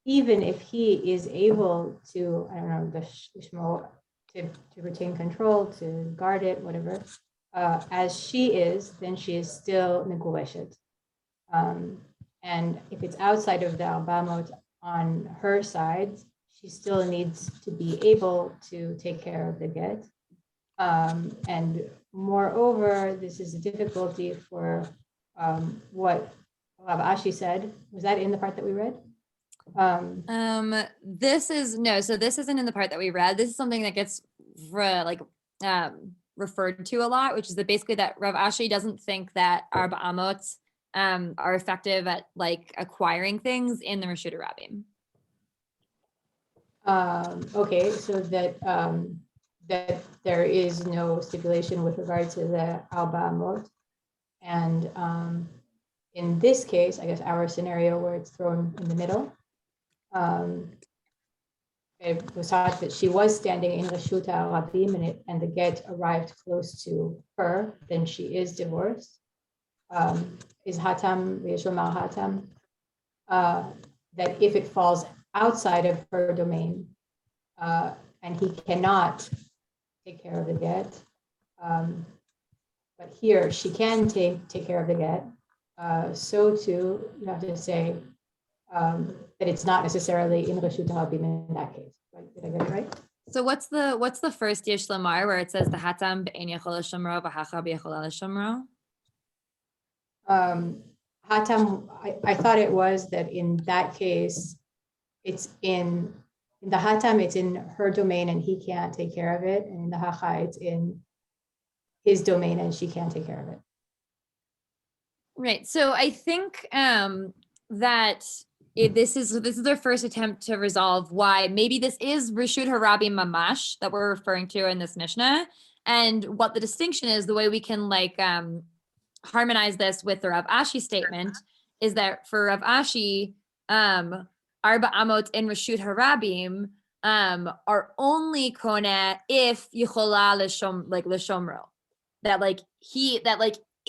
even if he is able to, I don't know, the Shmo, to retain control, to guard it, whatever, as she is, then she is still Negureshet. And if it's outside of the Albamot on her side, she still needs to be able to take care of the get. And moreover, this is a difficulty for what Rav Ashi said. Was that in the part that we read? This isn't in the part that we read. This is something that gets referred to a lot, which is that basically that Rav Ashi doesn't think that Arba Amot are effective at like acquiring things in the Reshut Rabim. Okay, so that there is no stipulation with regard to the Alba Amot. And in this case, I guess our scenario where it's thrown in the middle, it was thought that she was standing in Reshuta Rabim and the get arrived close to her, then she is divorced. Is Hatam, V'yeshomar Hatam, that if it falls outside of her domain and he cannot take care of the get, but here she can take care of the get, so too you have to say that it's not necessarily in Reshut HaRabim in that case. Right? Did I get it right? So what's the first Yesh Lamar where it says the Hatam be'en yachol l'shamro v'hacha b'yachol l'shamro? Hatam, I thought it was that in that case, it's in the Hatam, it's in her domain and he can't take care of it. And in the Hacha, it's in his domain and she can't take care of it. Right. So I think that this is their first attempt to resolve why maybe this is Reshut HaRabim Mamash that we're referring to in this Mishnah, and what the distinction is. The way we can harmonize this with the Rav Ashi statement is that for Rav Ashi, Arba Amot in Reshut HaRabim are only kona if yichola l'shomro. That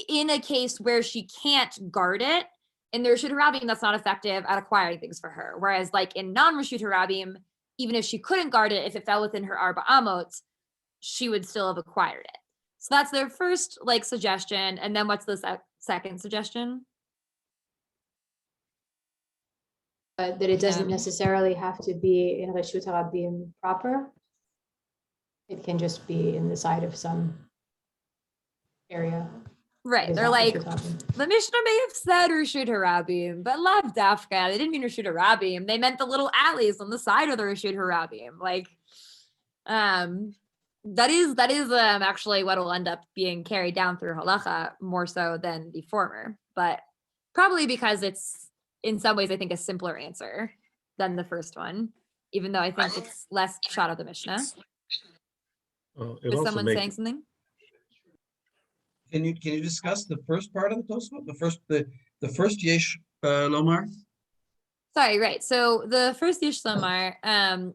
in a case where she can't guard it, in the Reshut HaRabim, that's not effective at acquiring things for her. Whereas like in non-Reshut HaRabim, even if she couldn't guard it, if it fell within her Arba Amot, she would still have acquired it. So that's their first suggestion. And then what's the second suggestion? That it doesn't necessarily have to be in Reshut HaRabim proper. It can just be in the side of some area. Right. They're like, the Mishnah may have said Reshut HaRabim, but lav dafka. They didn't mean Reshut HaRabim. They meant the little alleys on the side of the Reshut HaRabim. That is actually what will end up being carried down through halacha more so than the former, but probably because it's in some ways I think a simpler answer than the first one, even though I think it's less shot of the Mishnah. Is someone saying something? Can you discuss the first part of the Tosfot? The first Yesh Lomar? Sorry, right. So the first Yesh Lomar,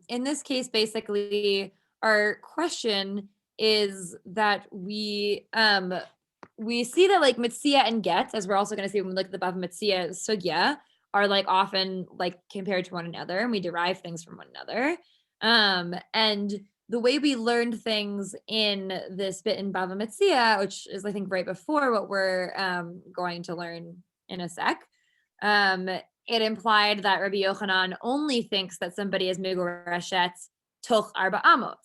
in this case, basically, our question is that we see that like Mitzia and Get, as we're also going to see when we look at the Bava Mitzia Sugya, are like often like compared to one another, and we derive things from one another. And the way we learned things in this bit in Bava Mitzia, which is I think right before what we're going to learn in a sec, it implied that Rabbi Yochanan only thinks that somebody is Migureshet Toch Arba Amot.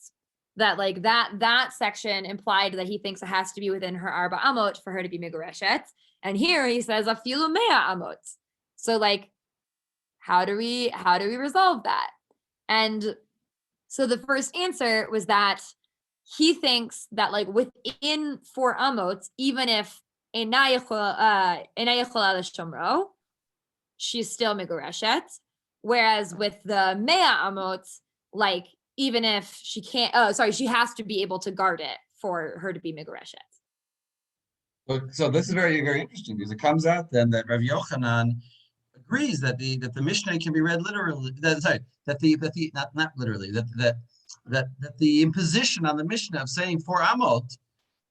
That like that section implied that he thinks it has to be within her Arba Amot for her to be Migureshet. And here he says Afilu Mea Amot. So like, how do we resolve that? And so the first answer was that he thinks that like within 4 amot, even if Eina Yechola L'Shomro, she's still Migureshet. Whereas with the Mea amot, like even if she can't, she has to be able to guard it for her to be Migureshet. So this is very, very interesting because it comes out then that Rav Yochanan agrees that the Mishnah can be read literally. Not literally. That the imposition on the Mishnah of saying 4 amot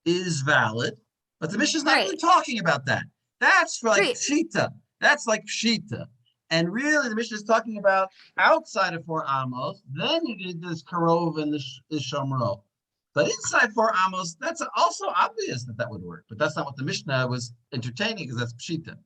is valid, but the Mishnah is not really talking about that. That's for like Pshita. That's like Pshita. And really, the Mishnah is talking about outside of 4 amos. Then you did this karov and this shomro. But inside 4 amos, that's also obvious that would work. But that's not what the Mishnah was entertaining, because that's Pshita.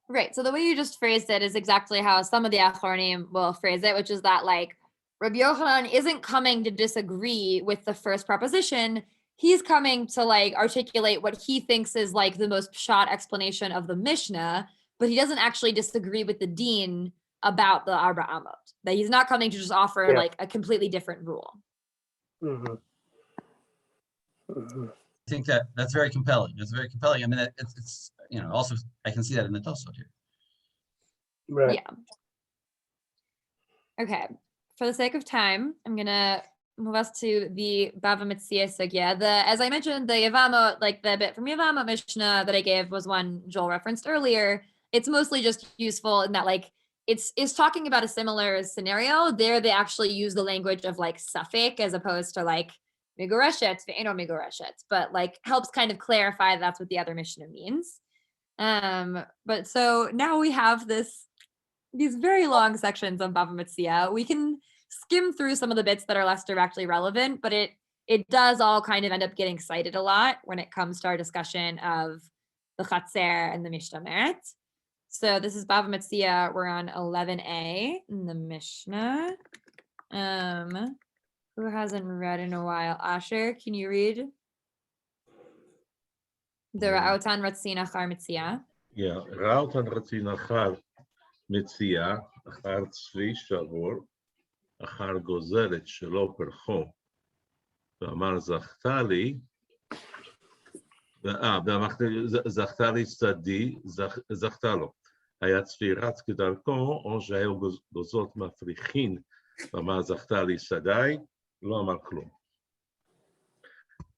Right. So the way you just phrased it is exactly how some of the Achronim will phrase it, which is that like Rabbi Yochanan isn't coming to disagree with the first proposition. He's coming to like articulate what he thinks is like the most pshat explanation of the Mishnah, but he doesn't actually disagree with the Dean about the Arba Amot. That he's not coming to just offer like a completely different rule. Mm-hmm. Mm-hmm. I think that's very compelling. It's very compelling. I mean, it's also I can see that in the Tosfot here. Right. Yeah. Okay. For the sake of time, I'm gonna move us to the Bava Metzia Sugya. As I mentioned, the Yavamot, like the bit from Yavamot Mishnah that I gave was one Joel referenced earlier. It's mostly just useful in that like it's talking about a similar scenario. There they actually use the language of like suffix as opposed to like Migoreshet, Ve'eno Migoreshet, but like helps kind of clarify that's what the other Mishnah means. But so now we have these very long sections of Bava Metzia. We can skim through some of the bits that are less directly relevant, but it does all kind of end up getting cited a lot when it comes to our discussion of the Chatzer and the Mishnah. So this is Bava Metzia. We're on 11a in the Mishnah. Who hasn't read in a while? Asher, can you read? The Ra'otan Ratzin Achar Metzia. Yeah, Ra'otan Ratzin Achar Metzia, Achar Tzvi Shavor, Achar Gozeret Shelo Percho, ואמר זכתה לי, זכתה לי שדי, זכתה לו. היה צבי רץ כדרכו, או שהיו גוזות מפריחין, ואמר זכתה לי שדי, לא אמר כלום.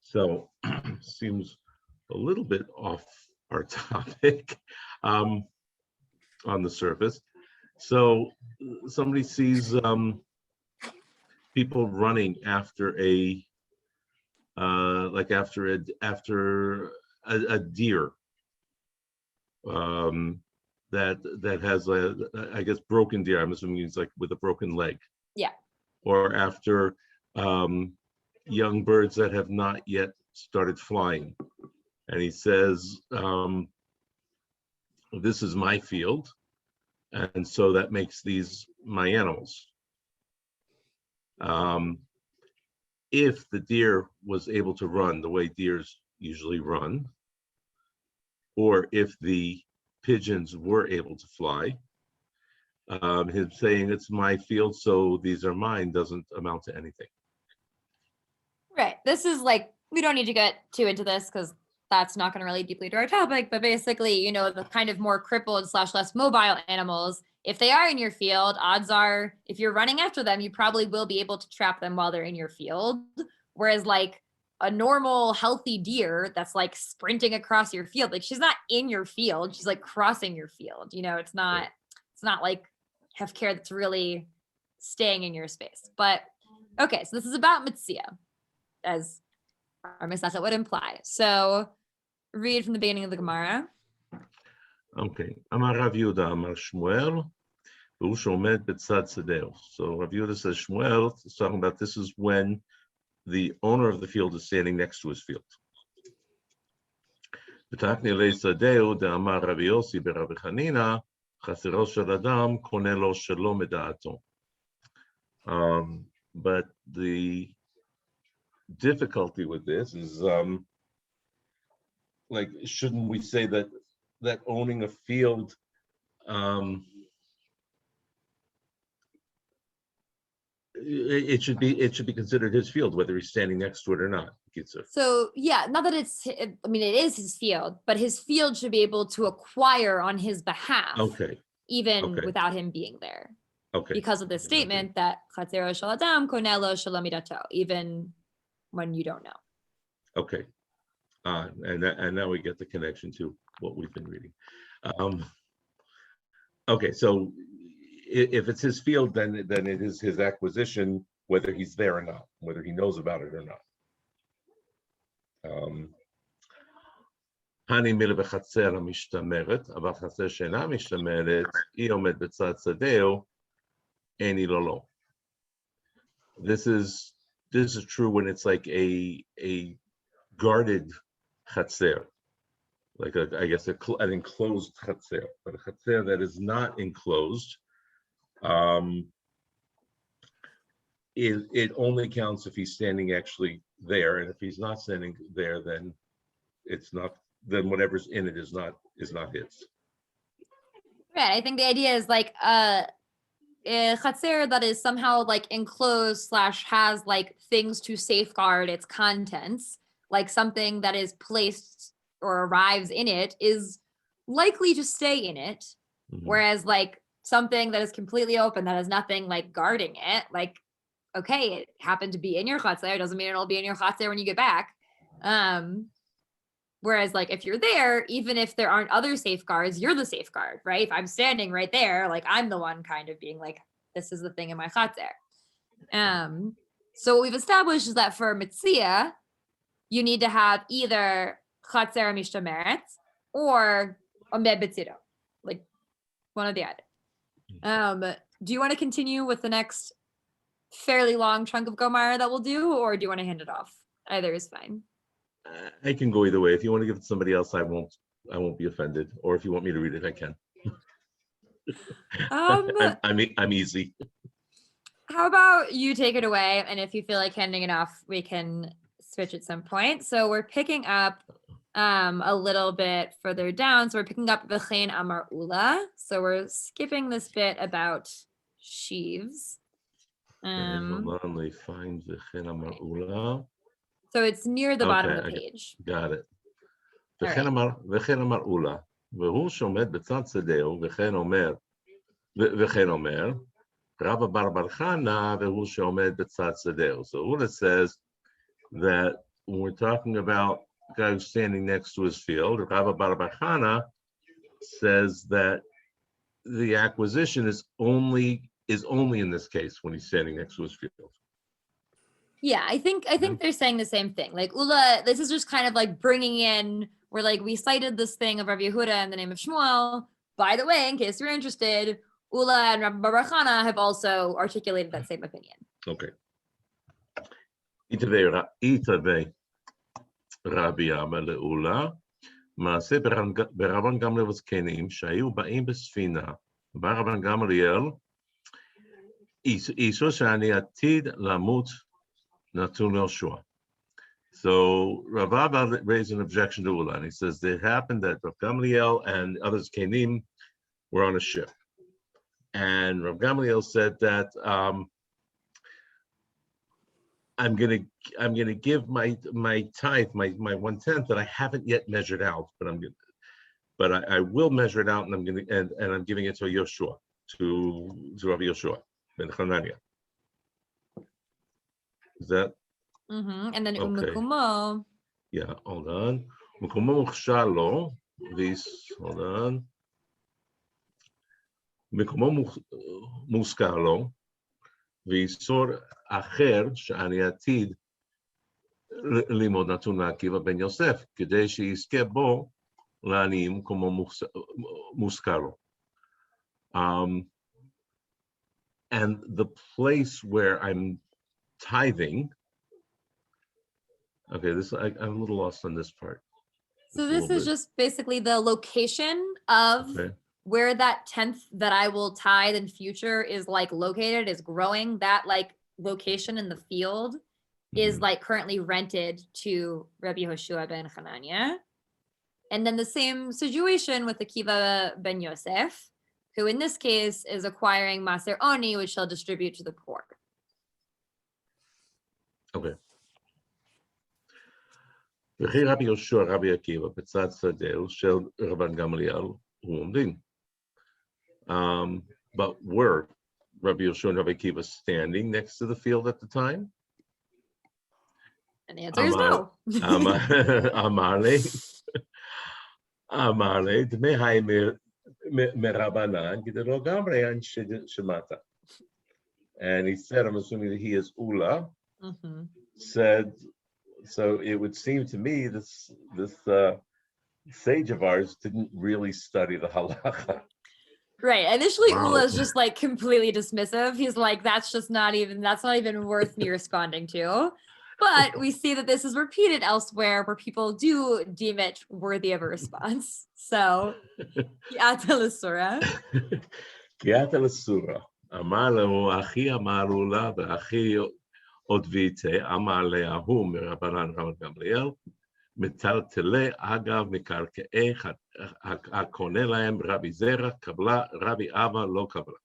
So, seems a little bit off our topic on the surface. So, somebody sees people running after a deer that has I guess broken deer. I'm assuming it's like with a broken leg. Yeah. Or after young birds that have not yet started flying, and he says, "This is my field, and so that makes these my animals." If the deer was able to run the way deers usually run, or if the pigeons were able to fly, him saying it's my field, so these are mine, doesn't amount to anything. Right. This is like, we don't need to get too into this because that's not going to really deeply to our topic, but basically, the kind of more crippled / less mobile animals, if they are in your field, odds are if you're running after them, you probably will be able to trap them while they're in your field. Whereas like a normal healthy deer that's like sprinting across your field, like she's not in your field, she's like crossing your field. It's not like Hefker that's really staying in your space. But Okay, so this is about Mitzia, as our Mishnah would imply. So read from the beginning of the Gemara. Okay. Amar Rav Yehuda, Amar Shmuel, והוא שעומד בצד שדהו. So Rav Yehuda says Shmuel is talking about this is when the owner of the field is standing next to his field. ותקני לי שדהו דאמר רבי יוסי ברבי חנינא, חסרו של אדם קונה לו שלא מדעתו. But the difficulty with this is, like, shouldn't we say that owning a field, it should be considered his field, whether he's standing next to it or not. So yeah, not that I mean, it is his field, but his field should be able to acquire on his behalf, Okay, even okay. without him being there. okay. Because of this statement that chatzero shel adam koneh lo shelo midato, even when you don't know. Okay. And now we get the connection to what we've been reading. Okay, so if it's his field, then it is his acquisition, whether he's there or not, whether he knows about it or not. Hani mila b'chatzer המשתמרת, אבל חצר שאינה משתמרת, היא עומד בצד שדהו, איני לו לא. This is true when it's like a guarded chatzer, like I guess an enclosed chatzer, but a chatzer that is not enclosed, it only counts if he's standing actually there, and if he's not standing there, then it's not. Then whatever's in it is not his. Right. I think the idea is like a chatzer that is somehow like enclosed / has like things to safeguard its contents, like something that is placed or arrives in it is likely to stay in it. Mhm. Whereas like something that is completely open, that has nothing like guarding it, like, okay, it happened to be in your chatzer, doesn't mean it'll be in your chatzer when you get back. Whereas like if you're there, even if there aren't other safeguards, you're the safeguard, right? If I'm standing right there, like I'm the one kind of being like, this is the thing in my chatzer. So what we've established is that for Mitzia, you need to have either chatzer mishtameret or omed betziro, like one or the other. Do you want to continue with the next fairly long chunk of Gomara that we'll do, or do you want to hand it off? Either is fine. I can go either way. If you want to give it to somebody else, I won't be offended. Or if you want me to read it, I can. I'm easy. How about you take it away, and if you feel like handing it off, we can switch at some point. So we're picking up a little bit further down. So we're picking up v'chein amar ula. So we're skipping this bit about sheaves. Hold on, let me find v'chein amar ula. So it's near the bottom of the Okay, page. got it. All right. וכן אמר אולה, והוא שעומד בצד שדהו, וכן אומר, רבא בר חנא, והוא שעומד בצד שדהו. So Ula says that when we're talking about a guy who's standing next to his field, Rava bar Chana says that the acquisition is only in this case when he's standing next to his field. Yeah, I think they're saying the same thing. Like Ula, this is just kind of like bringing in, where like we cited this thing of Rav Yehuda in the name of Shmuel. By the way, in case you're interested, Ula and Rabbi Bar Chana have also articulated that same opinion. Okay. Itavei Rabbi Amma le'ula, מעשה ברבן גמליאל וזקנים שהיו באים בספינה, בא רבן גמליאל, איסור שאני עתיד למות נתון ליהושע. So Rav Abba raised an objection to Ula, and he says it happened that Rav Gamliel and others Kenim were on a ship, and Rav Gamliel said that I'm gonna give my tithe, my 1/10 that I haven't yet measured out, but I will measure it out, and I'm giving it to Yoshua, to Rabbi Yoshua ben Hanania. Is that? And then Okay. Umukumo. Yeah, hold on. Umukumo mukhshar lo, hold on. Umukumo muskar lo, ואיסור אחר שאני עתיד ללמוד נתון מעקיבא בן יוסף, כדי שיזכה בו לעניים כמו מוזכר לו. And the place where I'm tithing, okay, I'm a little lost on this part. So Just a this little is bit. just basically the location of Okay. where that 10th that I will tithe in future is like located, is growing. That like location in the field is Mhm. like currently rented to Rabbi Hoshua ben Hanania. And then the same situation with Akiva ben Yosef, who in this case is acquiring Maser Oni, which he'll distribute to the poor. Okay. וכי רבי יהושע רבי עקיבא בצד שדהו של רבן גמליאל הוא עומדים. But were Rabbi Yehosha and Rabbi Akiva standing next to the field at the time? And the answer is no. אמר לי, דמי היי מרבנן, כדי לא גמרי שמעת. And he said, I'm assuming that he is Ula, Mhm. said, so it would seem to me this sage of ours didn't really study the halacha. Right. Initially, Wow. Ula is just like completely dismissive. He's like, that's not even worth me responding to. But we see that this is repeated elsewhere where people do deem it worthy of a response. So, Yata L'Sura. כי אתה לסורה, אמר לו, אחי אמרו לה, ואחי עוד ויתה, אמר להוא מרבנן רמת גמליאל, מטלטלי אגב מקרקעי הקונה להם רבי זרע, קבלה, רבי אבא לא קבלה.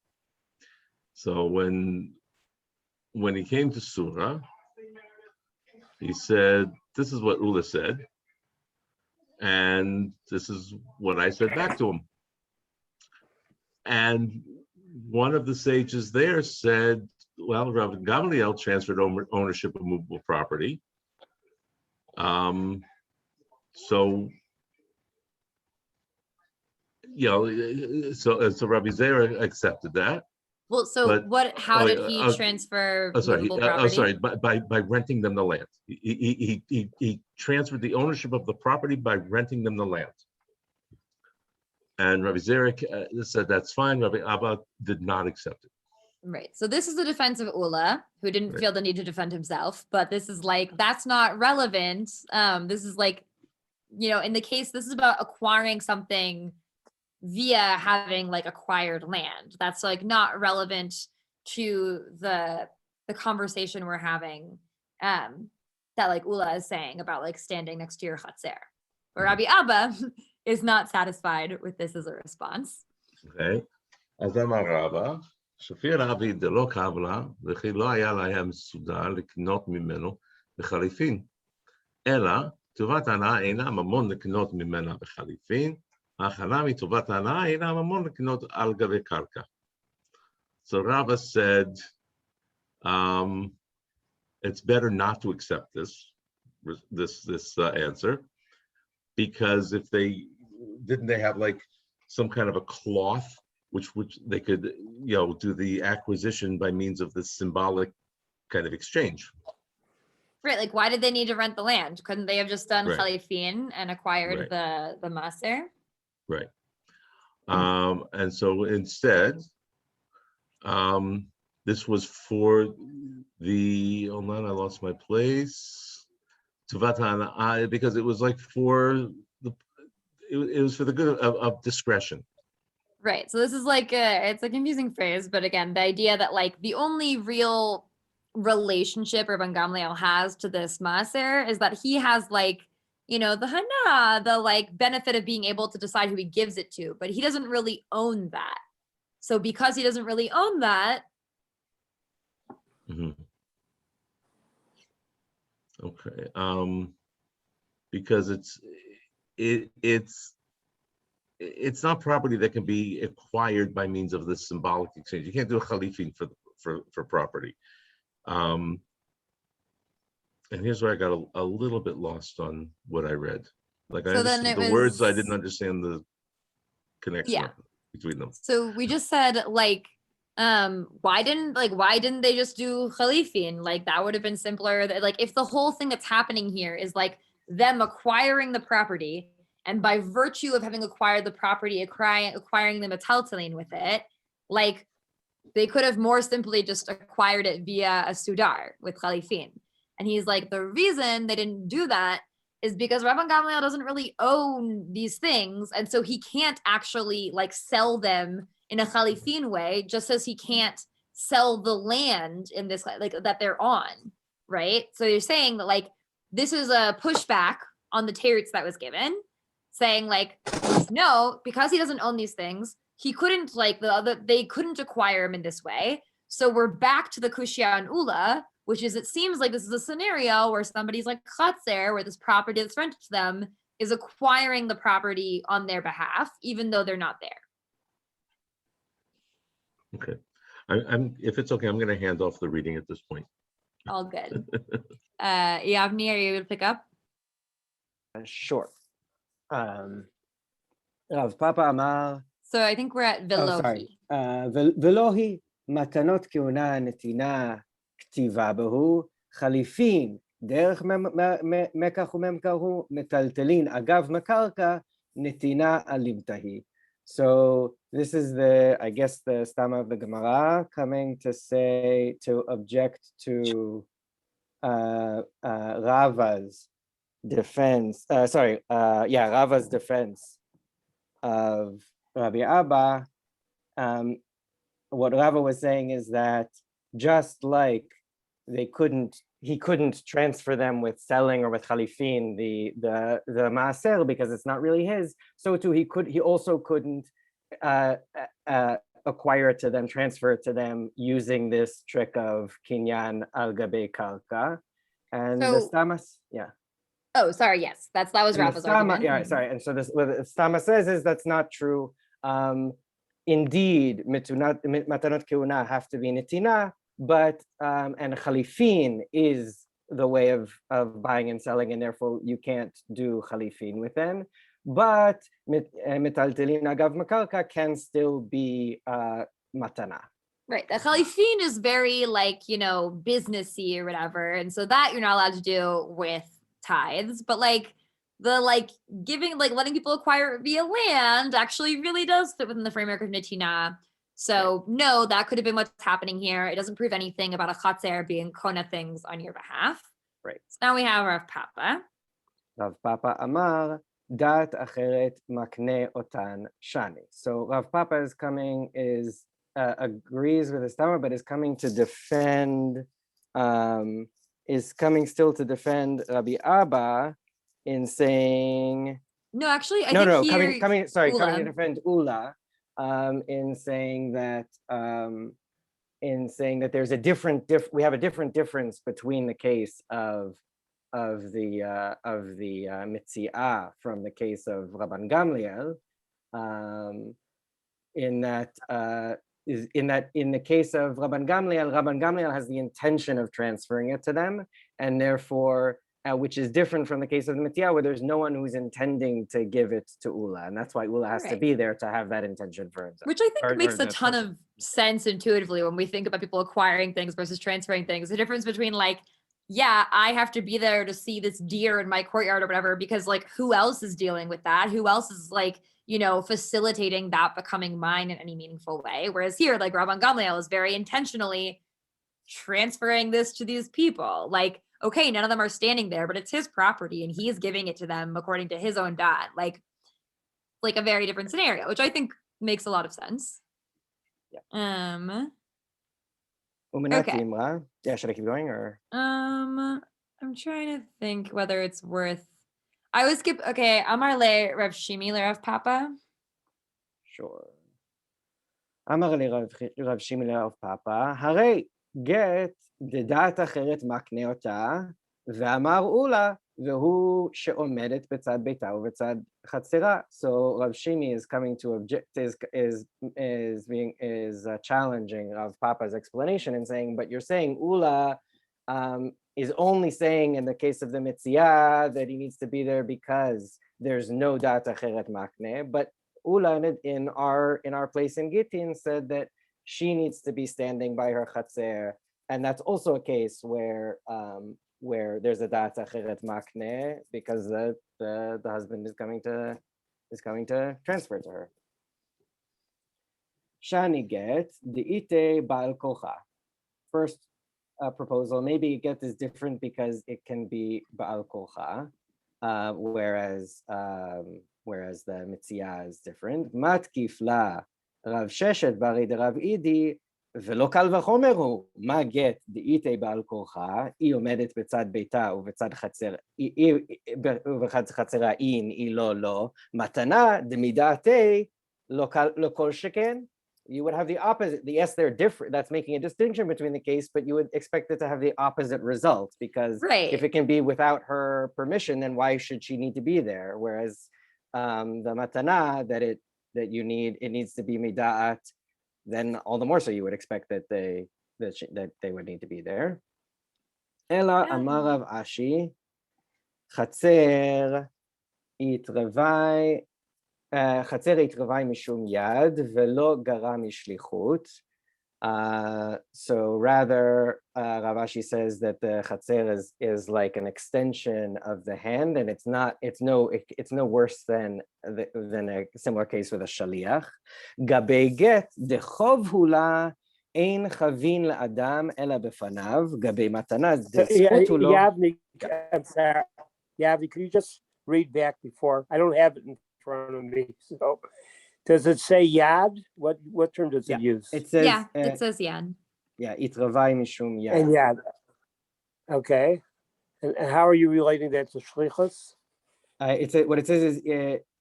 So when he came to Surah, he said, this is what Ula said, and this is what I said back to him. And one of the sages there said, well, Rabbi Gamliel transferred ownership of movable property. So, you know, so Rabbi Zera accepted that. Well, so But- how did he transfer movable property? Sorry, by renting them the land. He transferred the ownership of the property by renting them the land. And Rabbi Zera said that's fine. Rabbi Abba did not accept it. Right. So this is the defense of Ula, who didn't Right. feel the need to defend himself, but this is like, that's not relevant. This is like, you know, in the case, this is about acquiring something via having like acquired land. That's like not relevant to the conversation we're having that like Ula is saying about like standing next to your chatzer. But Rabbi Abba is not satisfied with this as a response. Okay. אז אמר רבא, שפיר רבי דלא קבלה, וכי לא היה להם סודה לקנות ממנו בחליפין, אלא טובת ההנאה אינה ממון לקנות ממנה בחליפין, ההכנה מטובת ההנאה אינה ממון לקנות על גבי קרקע. So Rava said, it's better not to accept this answer, because if didn't they have like some kind of a cloth which they could, you know, do the acquisition by means of this symbolic kind of exchange. Right, like why did they need to rent the land? Couldn't they have just done Right. Khalifin and acquired Right. the Maser? Right. And so instead, this was for the, hold on, I lost my place. Tuvat, because it was like for it was for the good of discretion. Right. So this is like it's a confusing phrase, but again, the idea that like the only real relationship Rabban Gamliel has to this Maser is that he has like, you know, the hana, the like benefit of being able to decide who he gives it to, but he doesn't really own that. So because he doesn't really own that. Mm-hmm. Okay. Because it's not property that can be acquired by means of this symbolic exchange. You can't do a khalifin for property. And here's where I got a little bit lost on what I read. Like I So then understood the words, I didn't understand the connection between them. So we just said like why didn't they just do Khalifin? Like that would have been simpler. Like if the whole thing that's happening here is like them acquiring the property, and by virtue of having acquired the property, acquiring the metaltalin with it, like they could have more simply just acquired it via a sudar with Khalifin. And he's like, the reason they didn't do that is because Rabban Gamliel doesn't really own these things. And so he can't actually like sell them in a Khalifin way, just as he can't sell the land in this, like that they're on, right? So you're saying that like, this is a pushback on the teretz that was given, saying like, no, because he doesn't own these things, he couldn't like they couldn't acquire him in this way. So we're back to the Kushya and Ula, which is, it seems like this is a scenario where somebody's like Chatzer, where this property that's rented to them is acquiring the property on their behalf, even though they're not there. Okay. If it's okay, I'm going to hand off the reading at this point. All good. Yavni, are you able to pick up? Sure. Rav Papa Amar. So I think we're at Velohi. sorry. Velohi matanot keuna netina ktiva behu khalifin derech mekach umemkahu metaltelin agav makarka netina alimtahi. So this is I guess the stammer of the Gemara coming to say, to object to Rava's defense. Rava's defense of Rabbi Abba. What Rava was saying is that just like he couldn't transfer them with selling or with Khalifin the maaser because it's not really his. So too he also couldn't acquire it to them, transfer it to them using this trick of kinyan al gabe karka. And the stamas, yeah. Oh, sorry. Yes, that was Rava's argument. Yeah, sorry. And so what Stama says is that's not true. Indeed, matanot keuna have to be netina, but and Khalifin is the way of buying and selling, and therefore you can't do Khalifin with them. But metaltelin agav makarka can still be matana. Right. The Khalifin is very businessy or whatever, and so that you're not allowed to do with tithes, but letting people acquire it via land actually really does fit within the framework of netina. So no, that could have been what's happening here. It doesn't prove anything about a chatzer being kona things on your behalf. Right. So now we have Rav Papa. Rav Papa Amar dat acheret makne otan shani. So Rav Papa agrees with the Stammer, but is coming to defend still to defend Rabbi Abba in saying no, actually, coming to defend Ula in saying that there's we have a different difference between the case of the Mitziah from the case of Rabban Gamliel, in the case of Rabban Gamliel has the intention of transferring it to them, and therefore, which is different from the case of the Mitziah, where there's no one who's intending to give it to Ula, and that's why Ula has to be there to have that intention for himself. Which I think makes a ton of sense intuitively when we think about people acquiring things versus transferring things. The difference between I have to be there to see this deer in my courtyard or whatever, because who else is dealing with that? Who else is facilitating that becoming mine in any meaningful way? Whereas here, Rabban Gamliel is very intentionally transferring this to these people. Okay, none of them are standing there, but it's his property and he is giving it to them according to his own dad. Like a very different scenario, which I think makes a lot of sense. Yeah. Okay. Yeah, should I keep going or? I'm trying to think whether it's worth. I would skip. Okay, Amar le Rav Shimi le Rav Papa. Sure. Amar le Rav Shimi le Rav Papa. Hare get דעת אחרת מקנה אותה, ואמר אולה, והוא שעומדת בצד ביתה ובצד חצרה. So Rav Shimi is coming to object, is challenging Rav Papa's explanation and saying, but you're saying Ula is only saying in the case of the Mitziah that he needs to be there because there's no da'at acheret makne, but Ula in our place in Gittin said that she needs to be standing by her chatzer. And that's also a case where there's a da'at acheret makne because the husband is going to transfer to her. Shani get de'ite ba'al kocha. First proposal, maybe get is different because it can be ba'al kocha, whereas the mitziyah is different. Matkif la Rav Sheshet bari de Rav Idi ולא קל וחומר הוא, מה גט דאיתי בעל כורחה, היא עומדת בצד ביתה ובצד חצרה אין, היא לא, מתנה דמידעתי, לא כל שכן, you would have the opposite. Yes, they're different. That's making a distinction between the case, but you would expect it to have the opposite result because if it can be without her permission, then why should she need to be there? Whereas the matana it needs to be mida'at, then all the more so you would expect that they would need to be there. Ela amar Rav Ashi, chatzer itrevai mishum yad velo gara mishlichut. So rather, Rav Ashi says that the chatzer is like an extension of the hand, and it's no worse than a similar case with a shaliach. Gabei get dechov hula ein chavin laadam ela befanav. Gabei matana dezchut hulo. Yavni, could you just read back before? I don't have it in front of me. So, does it say yad? What term does it use? It says it says yad. Yeah, itravai mishum yad. And yad. Okay. And how are you relating that to shlichus? What it says is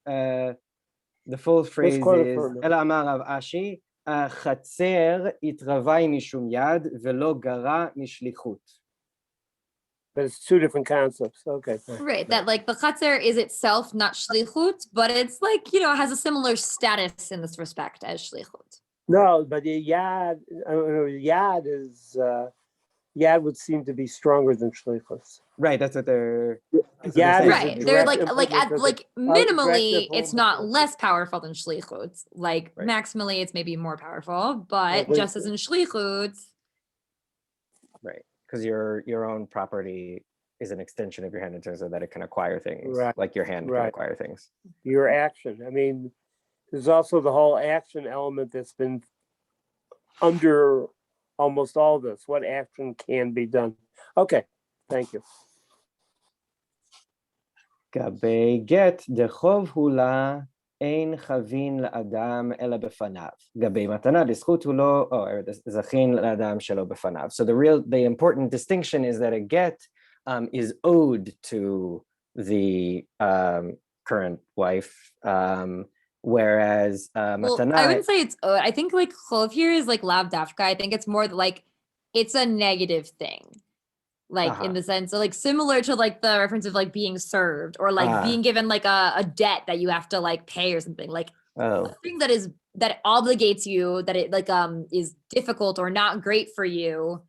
the full phrase is Ela amar Rav Ashi chatzer itravai mishum yad velo gara mishlichut. But it's two different concepts. Okay. Right. That like the chatzer is itself not shlichut, but it's like, has a similar status in this respect as shlichut. No, but the yad is yad would seem to be stronger than shlichus. Right. That's what they're. Yad right. They're like minimally, it's not less powerful than shlichut. Like maximally, it's maybe more powerful, but just as in shlichut. Right. Because your own property is an extension of your hand in terms of that it can acquire things, like your hand can acquire things. Your action. I mean, there's also the whole action element that's been under almost all this. What action can be done? Okay, thank you. Gabei get dechov hula ein chavin laadam ela befanav. Gabei matana dezchut hulo or zachin laadam shelo befanav. So the important distinction is that a get is owed to the current wife, whereas matana. I wouldn't say it's owed. I think like chov here is like lav dafka. I think it's more like it's a negative thing. Like in the sense of like similar to like the reference of like being served or like being given like a debt that you have to like pay or something like a thing that obligates you, that it like is difficult or not great for you,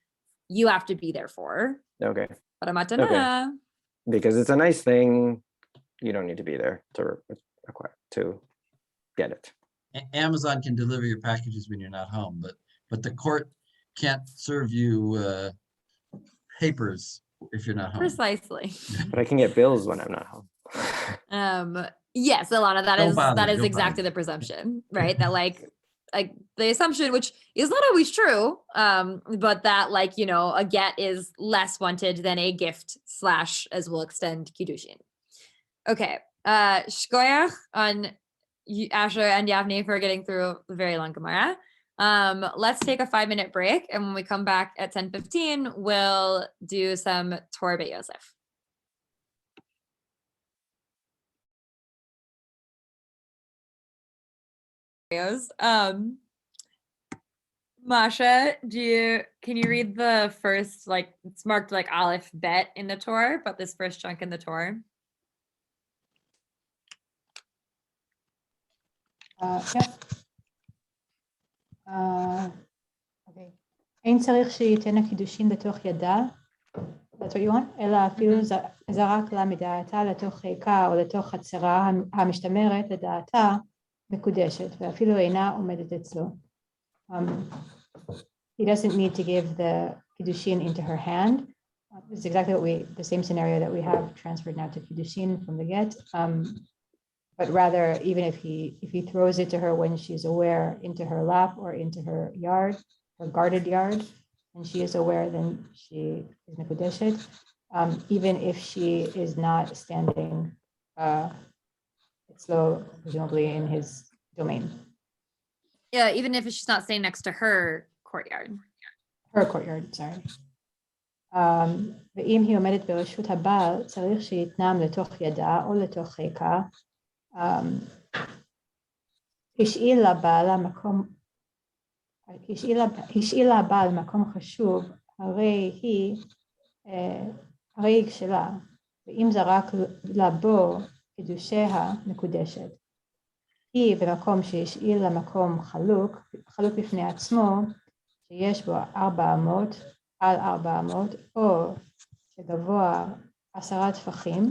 you have to be there for. Okay. But matana. Because it's a nice thing, you don't need to be there to get it. Amazon can deliver your packages when you're not home, but the court can't serve you papers if you're not home. Precisely. But I can get bills when I'm not home. Yes, Alana, that is exactly the presumption, right? That like the assumption, which is not always true, but that like, a get is less wanted than a gift / as we'll extend kiddushin. Okay. Shkoyach on Asher and Yavni for getting through the very long Gemara. Let's take a 5-minute break, and when we come back at 10:15, we'll do some Torah Beit Yosef. Masha, can you read the first, like it's marked like Aleph Bet in the Torah, but this first chunk in the Torah? אוקיי. אין צריך שייתן הקידושין לתוך ידה, that's what you want, אלא אפילו זרק לה מדעתה לתוך חיקה או לתוך חצרה המשתמרת לדעתה מקודשת, ואפילו אינה עומדת אצלו. He doesn't need to give the Kiddushin into her hand. It's exactly the same scenario that we have transferred now to Kiddushin from the get. But rather, even if he throws it to her when she's aware into her lap or into her yard, her guarded yard, and she is aware, then she is Mekudeshet. Even if she is not standing slow, presumably in his domain. Yeah, even if she's not staying next to her courtyard. Her courtyard, sorry. ואם היא עומדת ברשות הבעל, צריך שיתנם לתוך ידה או לתוך חיקה. השאילה הבעל מקום חשוב, הרי היא כשלה, ואם זרק לבו קידושיה מקודשת. היא במקום שהשאיל למקום חלוק בפני עצמו, שיש בו 400 על 400, או שגבוה 10 טפחים,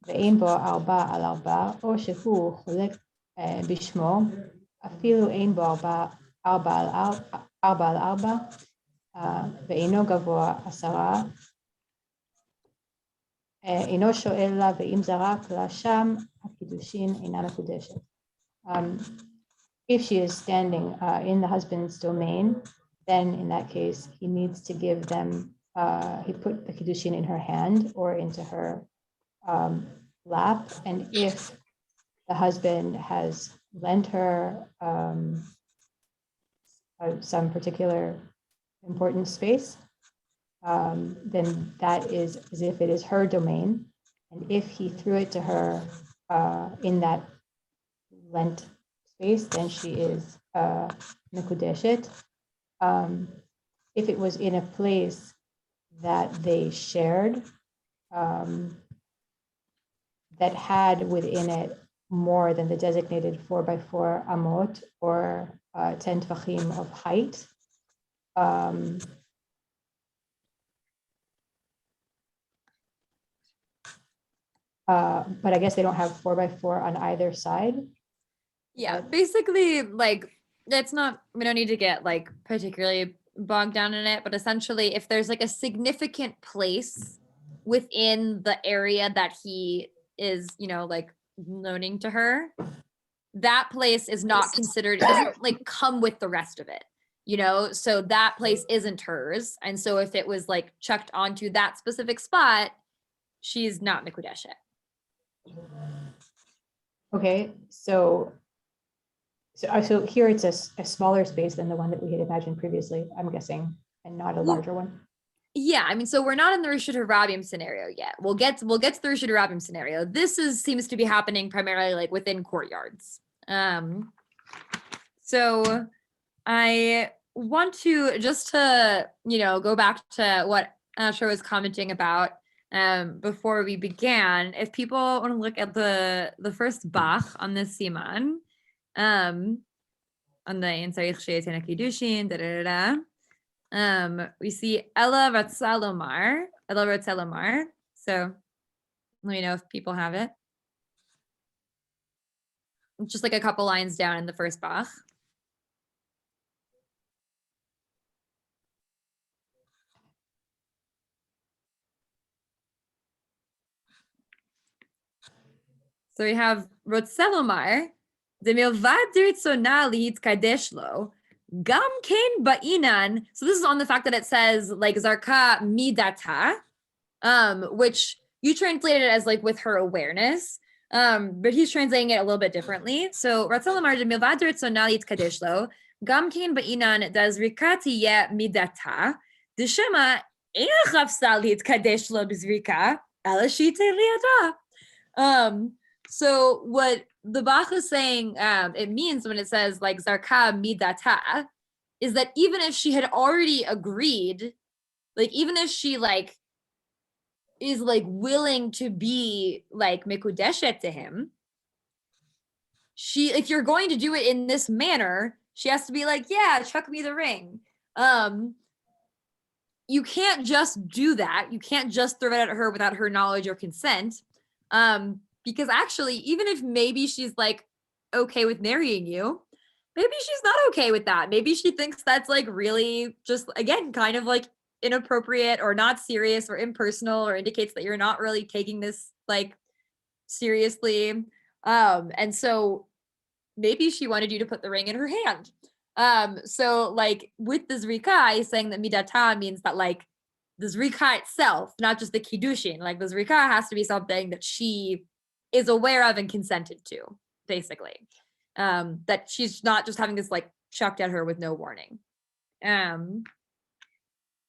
ואין בו 4 על 4, או שהוא חולק בשמו, אפילו אין בו 4 על 4, ואינו גבוה 10, אינו שואל לה, ואם זרק לה שם, הקידושין אינה מקודשת. If she is standing in the husband's domain, then in that case, he needs to give them, he put the Kiddushin in her hand or into her lap. And if the husband has lent her some particular important space, then that is as if it is her domain. And if he threw it to her in that lent space, then she is Mekudeshet. If it was in a place that they shared, that had within it more than the designated 4x4 amot or 10 tvachim of height, but I guess they don't have 4x4 on either side. Yeah, basically, like, that's not, we don't need to get like particularly bogged down in it, but essentially if there's like a significant place within the area that he is, you know, like loaning to her, that place is not considered, doesn't like come with the rest of it, you know? So that place isn't hers. And so if it was like chucked onto that specific spot, she's not Mikudeshet. Okay, so here it's a smaller space than the one that we had imagined previously, I'm guessing, and not a larger one. Yeah, I mean, so we're not in the Rishut Harabim scenario yet. We'll get to the Rishut Harabim scenario. This seems to be happening primarily like within courtyards. So I want to just to, you know, go back to what Asher was commenting about before we began. If people want to look at the first Bach on this siman, on the Insarich Sheyetena Kiddushin, we see Ella Ratzalomar. So let me know if people have it. Just like a couple lines down in the first Bach. So we have Rotzelomar, Demilvad Dirtzona Lihitzkadesh Lo, Gam Kain Ba'inan. So this is on the fact that it says like Zarka Midata, which you translated it as like with her awareness, but he's translating it a little bit differently. So Rotzelomar Demilvad Dirtzona Lihitzkadesh Lo, Gam Kain Ba'inan Dazrika Tiye Midata, Deshema Eina Chavsa Lihitzkadesh Lo Bizrika, Elashite Liada. So what the Bach is saying, it means when it says like Zarka Midata, is that even if she had already agreed, like even if she like is like willing to be like Mikudeshet to him, if you're going to do it in this manner, she has to be like, yeah, chuck me the ring. You can't just do that. You can't just throw it at her without her knowledge or consent. Because actually, even if maybe she's like okay with marrying you, maybe she's not okay with that. Maybe she thinks that's like really just, again, kind of like inappropriate or not serious or impersonal, or indicates that you're not really taking this like seriously. And so maybe she wanted you to put the ring in her hand. So like with the zrika, he's saying that midata means that like the zrika itself, not just the kiddushin, like the zrika has to be something that she is aware of and consented to, basically. That she's not just having this like chucked at her with no warning.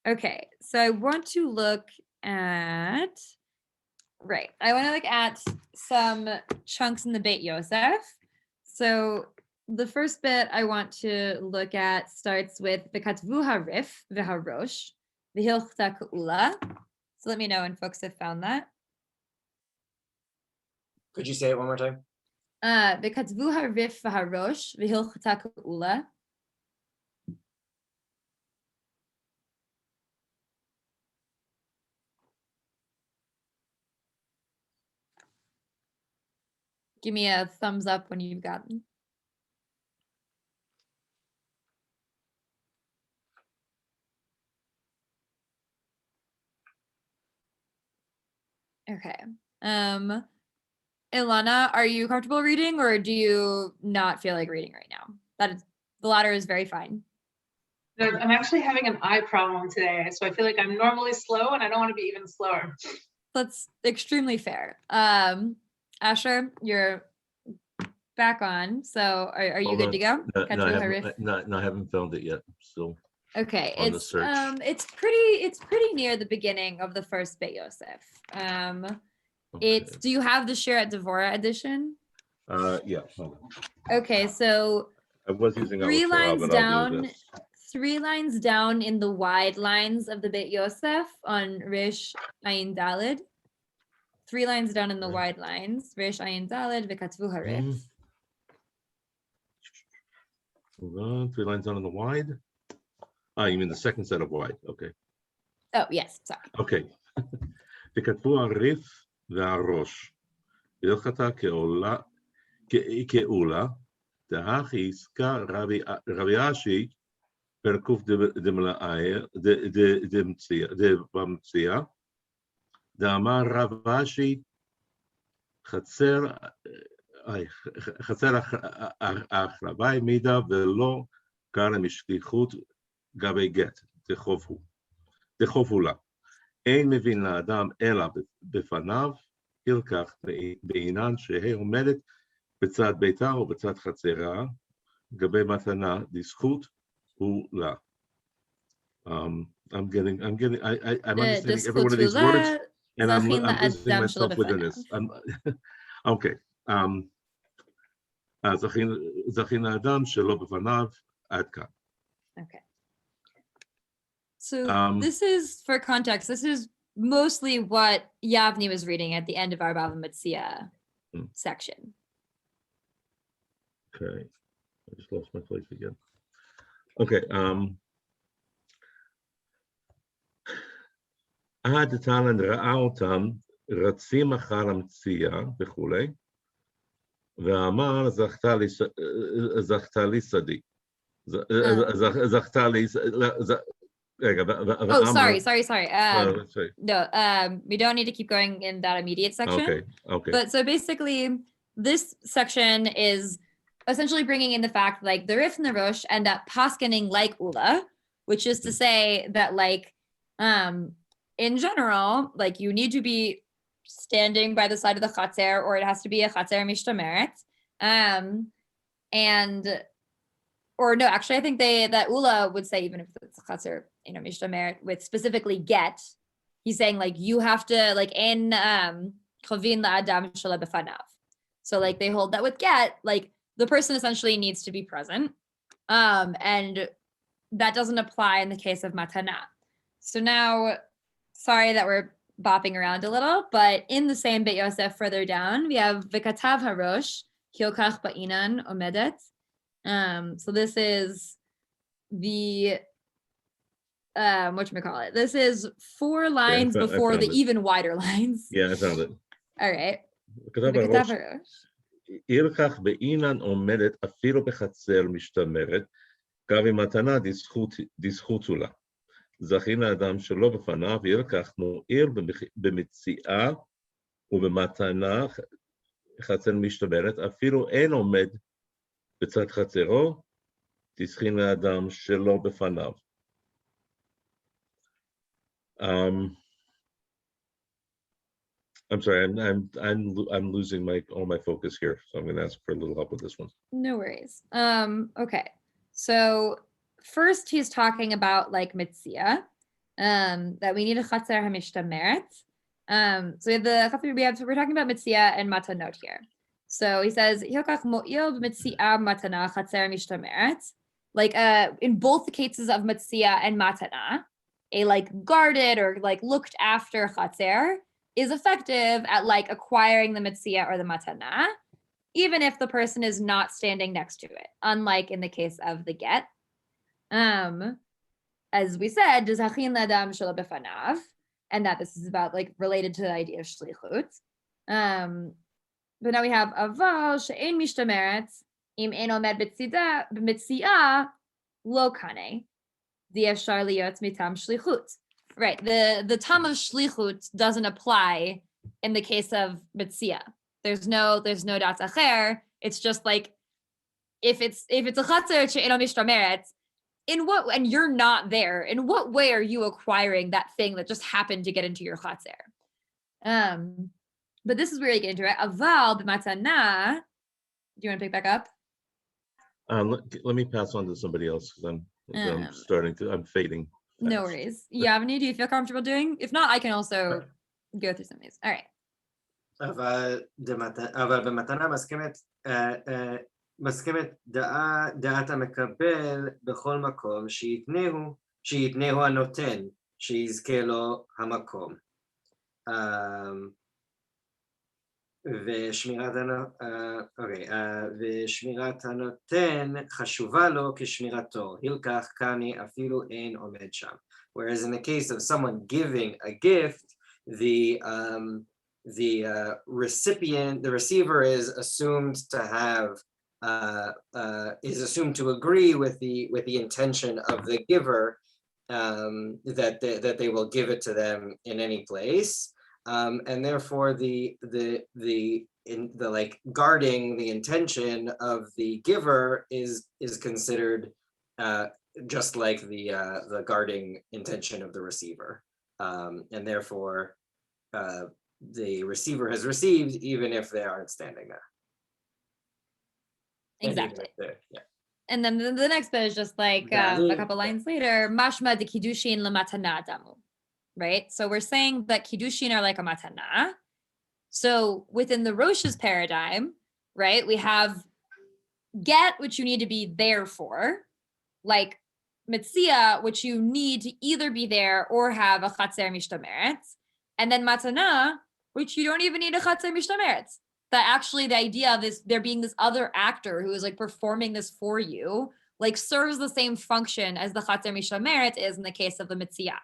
Okay, so I want to look at, right, I want to look at some chunks in the Beit Yosef. So the first bit I want to look at starts with V'katvu harif v'harosh v'hilchta ka'ula. So let me know when folks have found that. Could you say it one more time? V'katvu harif v'harosh v'hilchta ka'ula. Give me a thumbs up when you've gotten. Okay. Ilana, are you comfortable reading, or do you not feel like reading right now? That is, the latter is very fine. I'm actually having an eye problem today, so I feel like I'm normally slow and I don't want to be even slower. That's extremely fair. Asher, you're back on. So are you Hold good on. to go? No, Cut no, I through haven't, Harif. no, I haven't found it yet. So Okay, on the search. it's pretty near the beginning of the first Beit Yosef. It's, okay. do you have the Shirat Devorah edition? Yeah. Hold on. Okay, so I was using three Al Torah, lines but I'll do down, this. 3 lines down in the wide lines of the Beit Yosef on Rish Ayin Dalid. 3 lines down in the wide lines, Rish Ayin Dalid v'katvu harif. Hold on. 3 lines down on the wide. Ah, you mean the second set of wide? Okay. Oh yes, sorry. Okay. וכתבו הריף והראש. הלכתה כעולה, דהך עסקה רבי אשי, פרקוף דמציאה, דאמר רב אשי, חצר החרבי מידה ולא קרא משליחות גבי גט, דחופו לה. אין מבין לאדם אלא בפניו, ילקח בעינן שהיא עומדת בצד ביתה או בצד חצרה, גבי מתנה לזכות הוא לה. I'm understanding every one of these words, and I'm losing myself within this. Okay. זכין האדם שלא בפניו, עד כאן. Okay. So this is, for context, this is mostly what Yavni was reading at the end of our Bava Metzia section. Okay. I just lost my place again. Okay. עד תלן ראה אותם רצים אחר המציאה וכולי, ואמר זכתה לי שדי. זכתה לי, oh, sorry. No, we don't need to keep going in that immediate section. Okay. But so basically, this section is essentially bringing in the fact like the Rif and the Rosh end up paskening like Ula, which is to say that like, in general, like you need to be standing by the side of the chatzer, or it has to be a chatzer mishtameret. Or no, actually, I think that Ula would say, even if it's a chatzer, mishtameret with specifically get, he's saying like you have to like in chavin la'adam shala b'fanav. So like they hold that with get, like the person essentially needs to be present, and that doesn't apply in the case of matana. So now, sorry that we're bopping around a little, but in the same Beit Yosef further down, we have v'katav harosh kiokach ba'inan omedet. So this is the whatchamacallit. This is 4 lines before the even wider lines. Yeah, I found it. All right. V'katav harosh ירקח באינן עומדת אפילו בחצר משתמרת, גם אם מתנה דזכותו לה. זכין האדם שלא בפניו, ירקח מועיל במציאה ובמתנה חצר משתמרת, אפילו אין עומד בצד חצרו, תזכין האדם שלא בפניו. I'm sorry, I'm losing all my focus here, so I'm going to ask for a little help with this one. No worries. Okay. So first he's talking about like mitzia, that we need a chatzer hamishtameret. So we're talking about mitzia and matanot here. So he says, Hilkach mo'il b'mitzia matana chatzer mistameret. Like in both the cases of mitzia and matana, a like guarded or like looked after chatzer is effective at like acquiring the mitzia or the matana, even if the person is not standing next to it, unlike in the case of the get. As we said, and that this is about like related to the idea of shlichut. But now we have aval she'ein mishtameret im ein omed b'mitziah lo kane di'efshar liyot mitam shlichut. Right, the tam of shlichut doesn't apply in the case of mitzia. There's no dat acher. It's just like if it's a chatzer she'eino mishtameret, in what, and you're not there, in what way are you acquiring that thing that just happened to get into your chatzer? But this is where you get into it. Aval b'matana. Do you want to pick back up? Let me pass on to somebody else because I'm fading. No worries. Yavni, do you feel comfortable doing? If not, I can also go through some of these. All right. אבל במתנה מסכמת דעת המקבל בכל מקום שיתנהו הנותן, שיזכה לו המקום. ושמירת הנותן חשובה לו כשמירתו, הילקח קני אפילו אין עומד שם. Whereas in the case of someone giving a gift, the receiver is assumed to have is assumed to agree with the intention of the giver, that they will give it to them in any place. And therefore the like guarding the intention of the giver is considered just like the guarding intention of the receiver, and therefore the receiver has received even if they aren't standing there. Exactly. Yeah. And then the next bit is just like a couple lines later, mashma de kiddushin lematana damu. Right? So we're saying that kiddushin are like a matana. So within the Rosh's paradigm, right, we have get, which you need to be there for, like mitzia, which you need to either be there or have a chatzer mishtameret, and then matana, which you don't even need a chatzer mishtameret. That actually the idea of this, there being this other actor who is like performing this for you, like serves the same function as the chatzer mishtameret is in the case of the mitzia.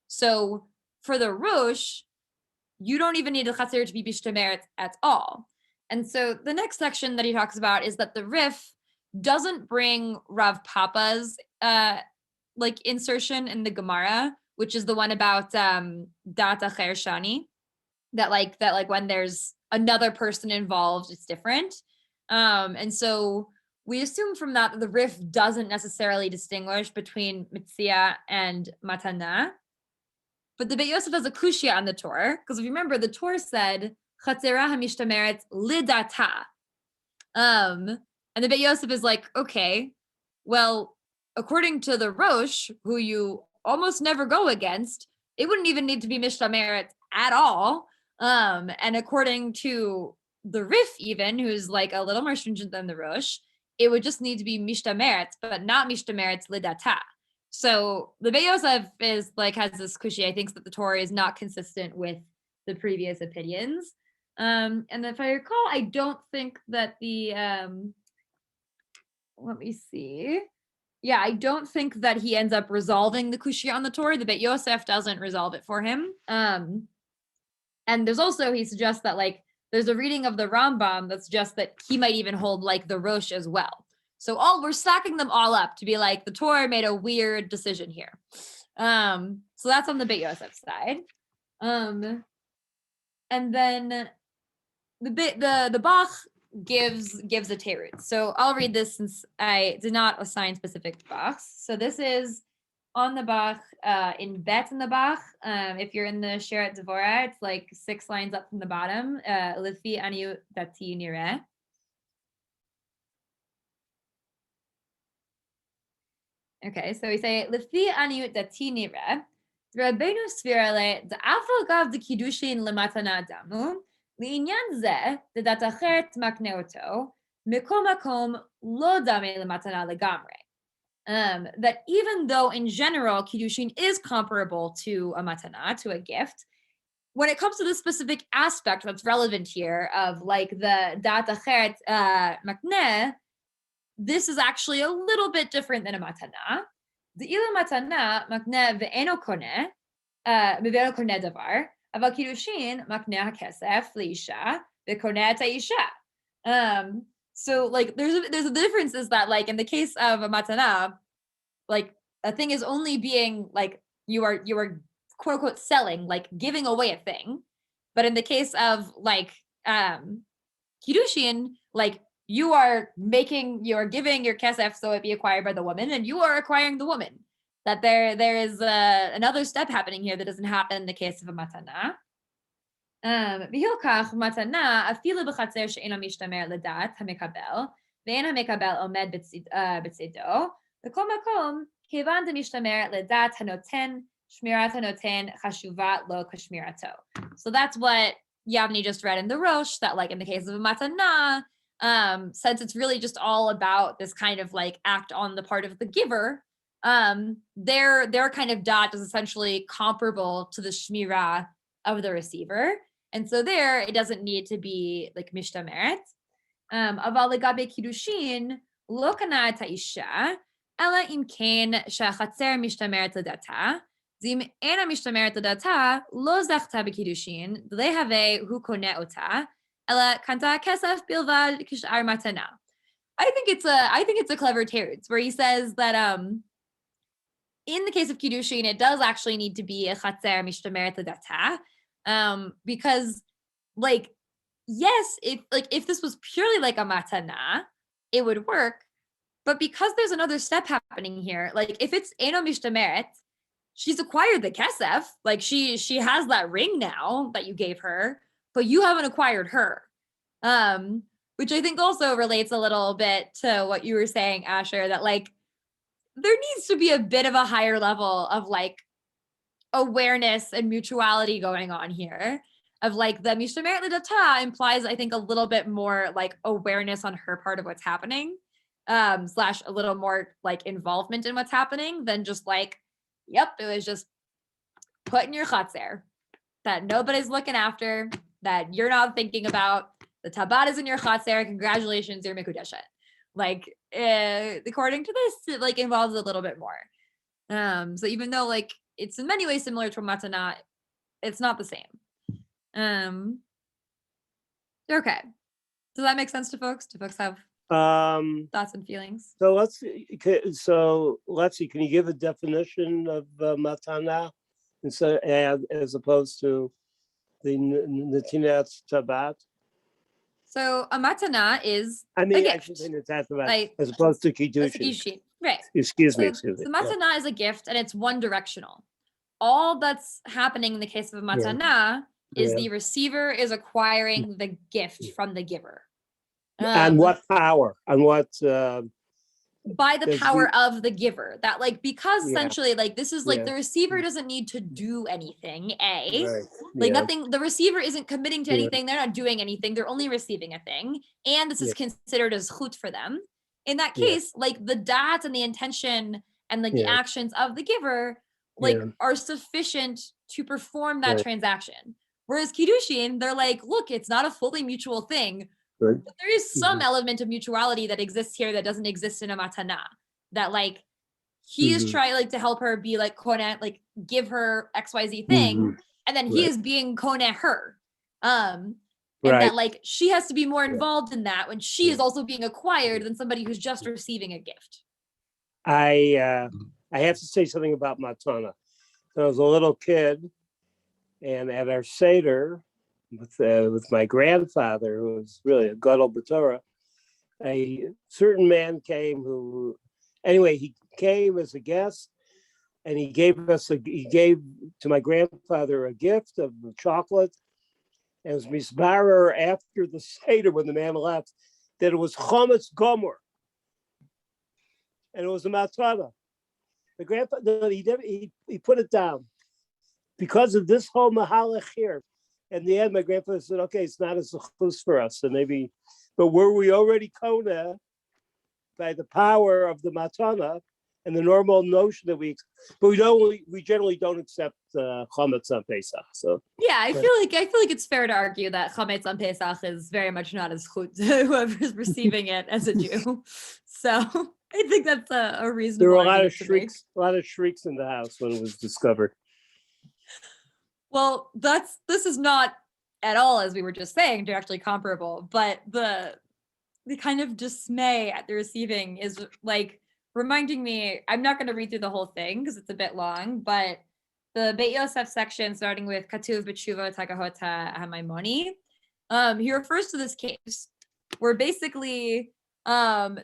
So for the Rosh, you don't even need a chatzer to be bishtameret at all. And so the next section that he talks about is that the Rif doesn't bring Rav Papa's like insertion in the Gemara, which is the one about dat acher shani, that like when there's another person involved, it's different. And so we assume from that the Rif doesn't necessarily distinguish between mitzia and matana. But the Beit Yosef has a kushya on the Torah, because if you remember, the Torah said chatzera hamishtameret lidata. And the Beit Yosef is like, okay, well, according to the Rosh, who you almost never go against, it wouldn't even need to be mishtameret at all. And according to the Rif, even, who's like a little more stringent than the Rosh, it would just need to be mishtameret, but not mishtameret lidata. So the Beit Yosef is like has this kushya. I think that the Torah is not consistent with the previous opinions. And if I recall, I don't think that the let me see. Yeah, I don't think that he ends up resolving the kushya on the Torah. The Beit Yosef doesn't resolve it for him. And there's also, he suggests that like there's a reading of the Rambam that's just that he might even hold like the Rosh as well. So we're stacking them all up to be like the Torah made a weird decision here. So that's on the Beit Yosef side. And then the Bach gives a terut. So I'll read this since I did not assign specific Bachs. So this is on the Bach, in Bet in the Bach. If you're in the Sheret Dvorah, it's like 6 lines up from the bottom. Lifi aniu dati nireh. Okay, so we say Lifi aniu dati nireh. Rabbeinu Svirale da'afal gav de kiddushin lematana damu לעניין זה דדת אחרת מקנה אותו מכל מקום לא דמה למתנה לגמרי. That even though in general kiddushin is comparable to a matana, to a gift, when it comes to the specific aspect that's relevant here of like the dat acheret makneh, this is actually a little bit different than a matana. The ila matana makneh ve'eno koneh davar, aval kiddushin makneh hakesef leisha ve'koneh et ha'isha. So like there's a difference is that like in the case of a matana, like a thing is only being like you are quote unquote selling, like giving away a thing. But in the case of like kiddushin, like you are giving your kesef so it be acquired by the woman, and you are acquiring the woman. That there is another step happening here that doesn't happen in the case of a matana. V'hilkach matana afilu b'chatzer she'eno mishtamer ledat hamekabel ve'en hamekabel omed b'tzido v'kol makom kivan demishtamer ledat hanoten shmirat hanoten chashuva lo kashmirato. So that's what Yavni just read in the Rosh, that like in the case of a matana, since it's really just all about this kind of like act on the part of the giver, their kind of dot is essentially comparable to the shmirah of the receiver. And so there, it doesn't need to be like mishtameret. Aval legabe kiddushin lo kana et ha'isha ela im kain shachatzer mishtameret ledata zim ena mishtameret ledata lo zachta bekiddushin lehave hu koneh ota ela kanta kesef bilvad kishar matana. I think it's a clever teretz where he says that in the case of kiddushin, it does actually need to be a chatzer mishtameret ledata. Because like, yes, if this was purely like a matana, it would work. But because there's another step happening here, like if it's eno mishtameret, she's acquired the kesef, like she has that ring now that you gave her, but you haven't acquired her. Which I think also relates a little bit to what you were saying, Asher, that like there needs to be a bit of a higher level of like awareness and mutuality going on here, of like the mishtameret ledata implies I think a little bit more like awareness on her part of what's happening, slash a little more like involvement in what's happening than just like, yep, it was just put in your chatzer that nobody's looking after, that you're not thinking about. The tabat is in your chatzer, congratulations, you're mikudeshet. Like according to this, it like involves a little bit more. So even though like it's in many ways similar to matana, it's not the same. Okay. Does that make sense to folks? Do folks have thoughts and feelings? So Lexie, can you give a definition of matana as opposed to the Natinat Tabat? So a matana is I mean, a I gift. should say Natinat Tabat Like, as opposed to That's a kiddushin. kiddushin. Right. Excuse me. So matana is a gift and it's one directional. All that's happening in the case of a matana is the receiver is acquiring the gift from the giver. And what power? And what? By the does power of the giver. That like, because Yeah. essentially like this is like Yeah. the receiver doesn't need to do anything, Right. like Yeah. nothing, the receiver isn't committing to Yeah. anything, they're not doing anything, they're only receiving a thing, and this is considered as chut for them. In that Yeah. case, like the dat and the intention and like the Yeah. actions of the giver like Yeah. are sufficient to perform that Right. transaction. Whereas kiddushin, they're like, look, it's not a fully mutual thing, Right. but there is some element of mutuality that exists here that doesn't exist in a matana. That like he is trying like to help her be like koneh, like give her XYZ thing, and then he is being koneh her. And Right. that like she has to be more involved in that when she is also being acquired than somebody who's just receiving a gift. I have to say something about matana. When I was a little kid, and at our seder with my grandfather, who was really a gadol b'Torah, a certain man came who, anyway, he came as a guest, and he gave to my grandfather a gift of chocolate. And it was misbarer after the seder when the man left that it was chometz gomer, and it was a matana. The grandfather, he put it down because of this whole mahalach here. In the end, my grandfather said, "Okay, it's not as chus for us, so maybe." But were we already kona by the power of the matana and the normal notion that we generally don't accept chametz on Pesach. So Yeah, I feel like it's fair to argue that chametz on Pesach is very much not as chut to whoever's receiving it as a Jew. So I think that's a reasonable. there were a lot of argument to make. shrieks in the house when it was discovered. Well, this is not at all, as we were just saying, directly comparable, but the kind of dismay at the receiving is like reminding me. I'm not going to read through the whole thing because it's a bit long, but the Beit Yosef section, starting with Katuv b'tshuva takahota hamaimoni, he refers to this case where basically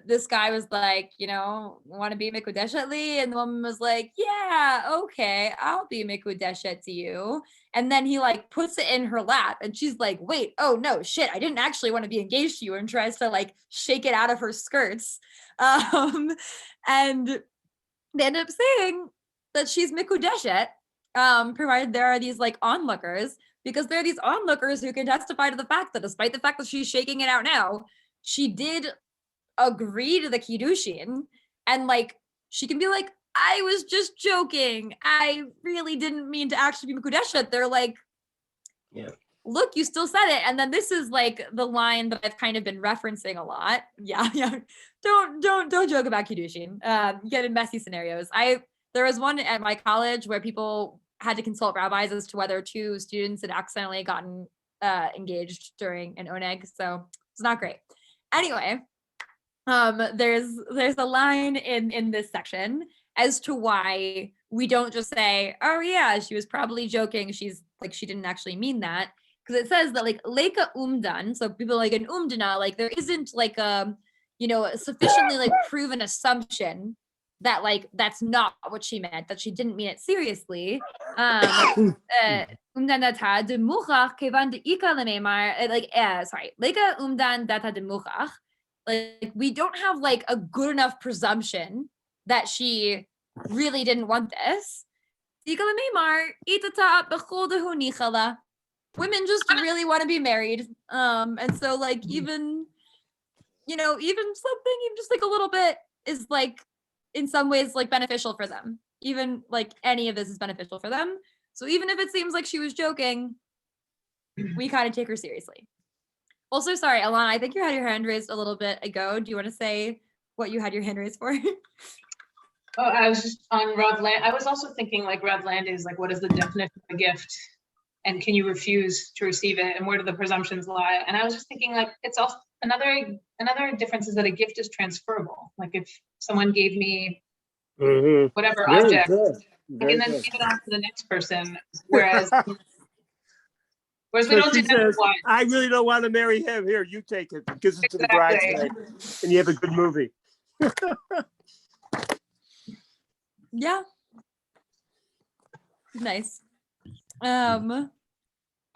this guy was like, want to be mikudeshet li? And the woman was like, yeah, okay, I'll be mikudeshet to you. And then he like puts it in her lap and she's like, wait, oh no, shit, I didn't actually want to be engaged to you, and tries to like shake it out of her skirts. And they end up saying that she's mikudeshet, provided there are these like onlookers, because there are these onlookers who can testify to the fact that despite the fact that she's shaking it out now, she did agree to the kiddushin, and like she can be like, I was just joking, I really didn't mean to actually be mikudeshet. They're like, Yeah. Look, you still said it. And then this is like the line that I've kind of been referencing a lot. Yeah. Don't joke about kiddushin. Get in messy scenarios. There was one at my college where people had to consult rabbis as to whether two students had accidentally gotten engaged during an oneg, so it's not great. Anyway, there's a line in this section as to why we don't just say, oh yeah, she was probably joking, she's like, she didn't actually mean that, because it says that like leka umdan, so people like an umdana, like there isn't like a sufficiently like proven assumption that like that's not what she meant, that she didn't mean it seriously. Umdan data de muchach kevan de ika lemeimar, like sorry, leka umdan data de muchach, like we don't have like a good enough presumption that she really didn't want this. Women just really want to be married, and so like even something even just like a little bit is like in some ways like beneficial for them. Even like any of this is beneficial for them. So even if it seems like she was joking, we kind of take her seriously. Also, sorry, Alana, I think you had your hand raised a little bit ago. Do you want to say what you had your hand raised for? Oh, I was just on Rav Land. I was also thinking like Rav Land is like, what is the definition of a gift? And can you refuse to receive it? And where do the presumptions lie? And I was just thinking like, it's also another difference is that a gift is transferable. Like if someone gave me whatever Very object, good. I can then give it on to the next person. Whereas we So don't she do that says, with wives. I really don't want to marry him. Here, you take it. Gives it to the Exactly. bridesmaid, and you have a good movie. Yeah. Nice. I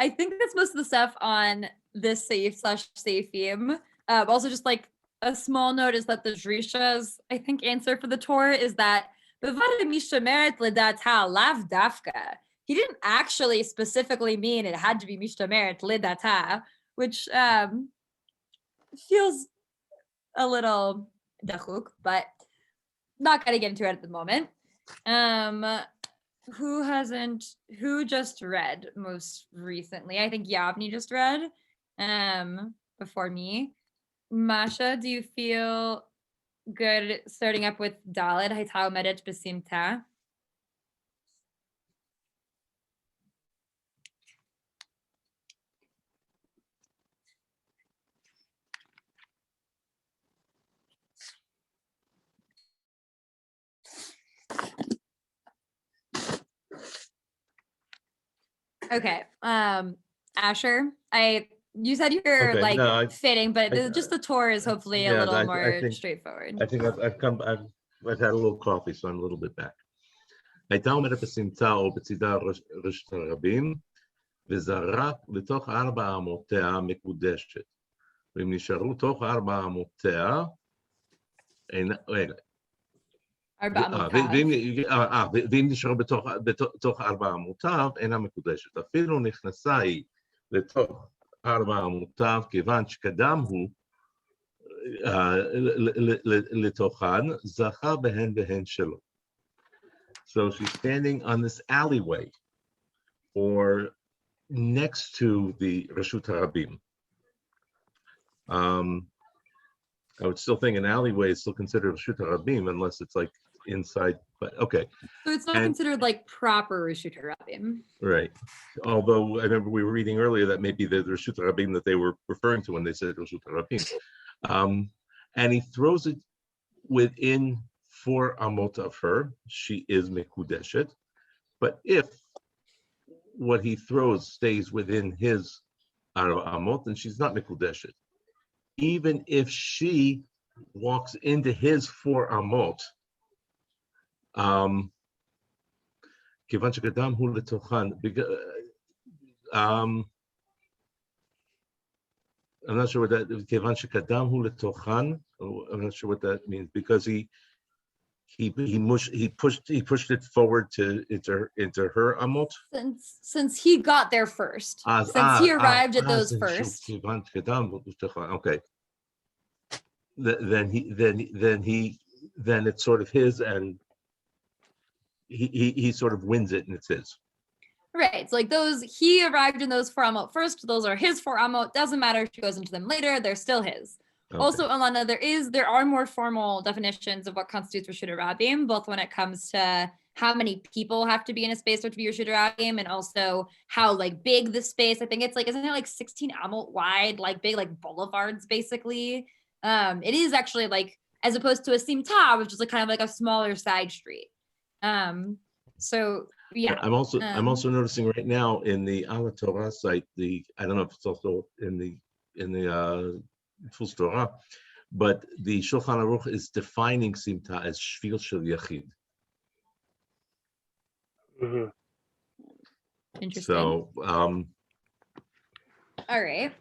think that's most of the stuff on this safe/safim. Also, just like a small note is that the Drisha's, I think, answer for the Torah is that lav dafka. He didn't actually specifically mean it had to be mishtameret lidata, which feels a little dachuk, but not gonna get into it at the moment. Who just read most recently? I think Yavni just read before me. Masha, do you feel good starting up with Dalet? Hayta omedet besimta. Okay. Asher, you said you're Okay, like no, fitting, but I- just the tour is hopefully a yeah, little I more think- straightforward. I think I've had a little coffee, so I'm a little bit back. הייתה עומדת בסמטה או בצידה רשת הרבים, וזרק לתוך 4 אמותיה מקודשת. ואם נשארו תוך 4 אמותיה, רגע, ואם נשארו בתוך 4 אמותיו, אינה מקודשת. אפילו נכנסה היא לתוך 4 אמותיו, כיוון שקדם הוא לתוכן, זכה בהן והן שלו. So she's standing on this alleyway or next to the Rashut HaRabim. I would still think an alleyway is still considered Rashut HaRabim unless it's like inside, but okay, So it's not and- considered like proper Reshut HaRabim. right. Although I remember we were reading earlier that maybe the Rashut HaRabim that they were referring to when they said Rashut HaRabim. And he throws it within 4 amot of her. She is Mekudeshet. But if what he throws stays within his amot, then she's not Mekudeshet. Even if she walks into his 4 amot, כיוון שקדם הוא לתוכן, I'm not sure what that, כיוון שקדם הוא לתוכן, I'm not sure what that means, because he pushed it forward to into her amot. Since he got there first, since he arrived at those first. כיוון שקדם הוא לתוכן, okay. Then it's sort of his, and he sort of wins it, and it's his. Right. So like those, he arrived in those 4 amot first. Those are his 4 amot. Doesn't matter if she goes into them later. They're still his. Okay. Also, Alana, there are more formal definitions of what constitutes Reshut HaRabim, both when it comes to how many people have to be in a space for it to be Reshut HaRabim, and also how like big the space. I think it's like, isn't it like 16 amot wide, like big like boulevards basically. It is actually like, as opposed to a simta, which is like kind of like a smaller side street. So yeah. I'm also noticing right now in the Ala Torah site, I don't know if it's also in the Full Torah, but the Shulchan Aruch is defining simta as shvil shel yachid. Mhm. Interesting. So All right.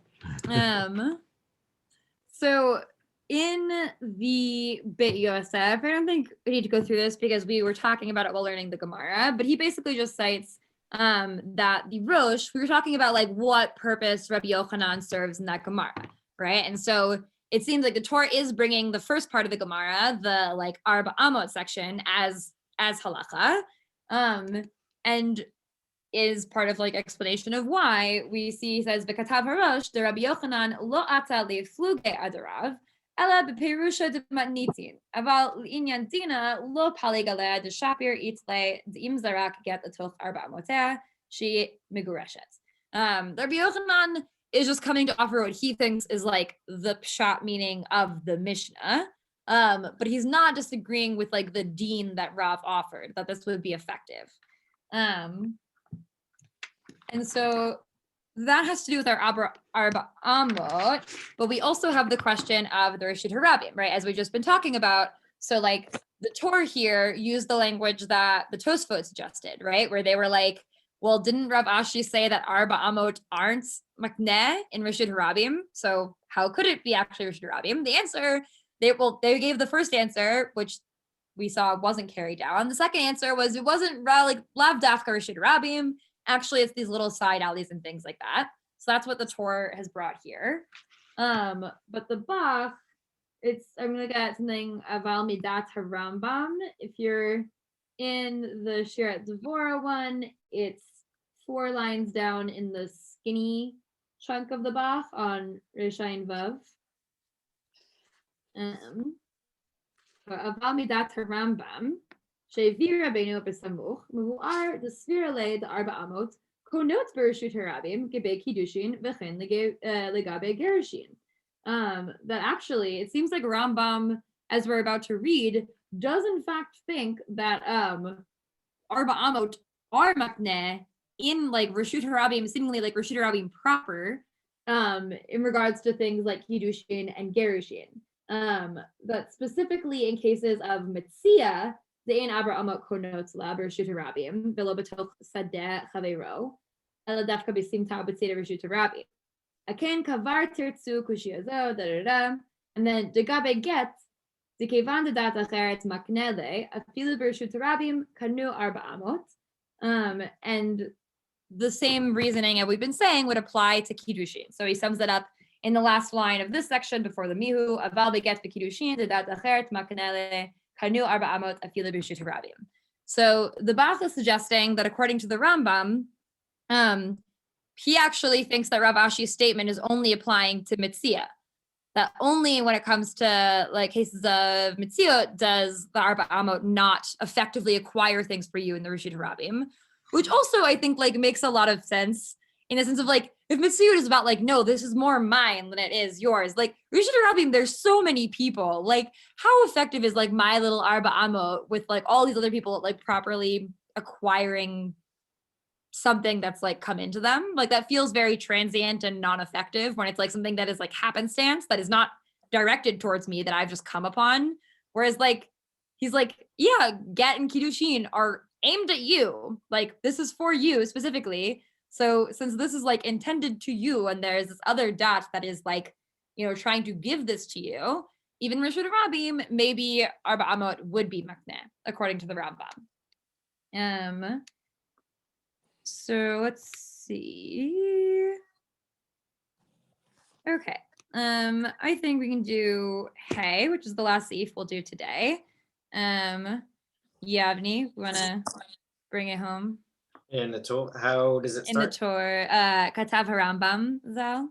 So in the Beit Yosef, I don't think we need to go through this because we were talking about it while learning the Gemara, but he basically just cites that the Rosh, we were talking about like what purpose Rabbi Yochanan serves in that Gemara, right? And so it seems like the Torah is bringing the first part of the Gemara, the like Arba Amot section as halacha, and is part of like explanation of why we see, he says, V'katav harosh, the Rabbi Yochanan lo ata lefluge adarav, ela b'perusha d'matnitin, aval l'inyan dina lo paligale d'shapir itle d'im zarak get atoch arba amotea, she migureshet. The Rabbi Yochanan is just coming to offer what he thinks is like the pshat meaning of the Mishnah, but he's not disagreeing with like the deen that Rav offered, that this would be effective. And so that has to do with our Arba Amot, but we also have the question of the Reshut HaRabim, right? As we've just been talking about. So like the Torah here used the language that the Tosfot suggested, right? Where they were like, well, didn't Rav Ashi say that Arba Amot aren't makneh in Reshut HaRabim? So how could it be actually Reshut HaRabim? The answer, they gave the first answer, which we saw wasn't carried down. The second answer was it wasn't like lav dafka Reshut HaRabim. Actually, it's these little side alleys and things like that. So that's what the Torah has brought here. But the Bach, I'm going to get something aval midat harambam. If you're in the Shirat Devora one, it's 4 lines down in the skinny chunk of the Bach on Rishayin Vav. Aval midat harambam. שהביא רבינו בסמוך, מבואר דסביר עלי דארבע אמות, קונות ברשות הרבים, גבי קידושין, וכן לגבי גירושין. That actually, it seems like Rambam, as we're about to read, does in fact think that Arba Amot are makneh in like Reshut Harabim, seemingly like Reshut Harabim proper, in regards to things like Kiddushin and Gerushin. But specifically in cases of Metzia, the Ein Abra Amot Konot La Reshut Harabim, Velo Betoch Sadeh Chaveiro, Ela Dafka Besimta Betzida Reshut Harabim. Aken Kavar Tirtzu Kushiazo, da da da. And then Degabe Get, the Kevan de Data Cheret Maknele, Afilu Reshut Harabim, Kanu Arba Amot. And the same reasoning that we've been saying would apply to Kiddushin. So he sums it up in the last line of this section before the Mihu, Aval beget Kiddushin, Dedat Acheret, Makanele, Kanu Arba Amot, Afila B'Reshut Harabim. So the Bach is suggesting that according to the Rambam, he actually thinks that Rav Ashi's statement is only applying to Mitzia. That only when it comes to like cases of Mitzia does the Arba Amot not effectively acquire things for you in the Reshut Harabim. Which also I think like makes a lot of sense in the sense of like, if Mitzvot is about like, no, this is more mine than it is yours. Like Reshut Harabim, there's so many people. Like how effective is like my little Arba Amot with like all these other people like properly acquiring something that's like come into them? Like that feels very transient and non-effective when it's like something that is like happenstance that is not directed towards me that I've just come upon. Whereas like, he's like, yeah, Get and Kiddushin are aimed at you, like this is for you specifically. So since this is like intended to you and there's this other dot that is like, you know, trying to give this to you, even Reshut Harabim, maybe Arba Amot would be makneh according to the Rambam. So let's see. Okay, I think we can do Hey, which is the last seif we'll do today. Yavni, we want to bring it home? In the Torah, how does it In the start? Torah, Katav Harambam, Zal.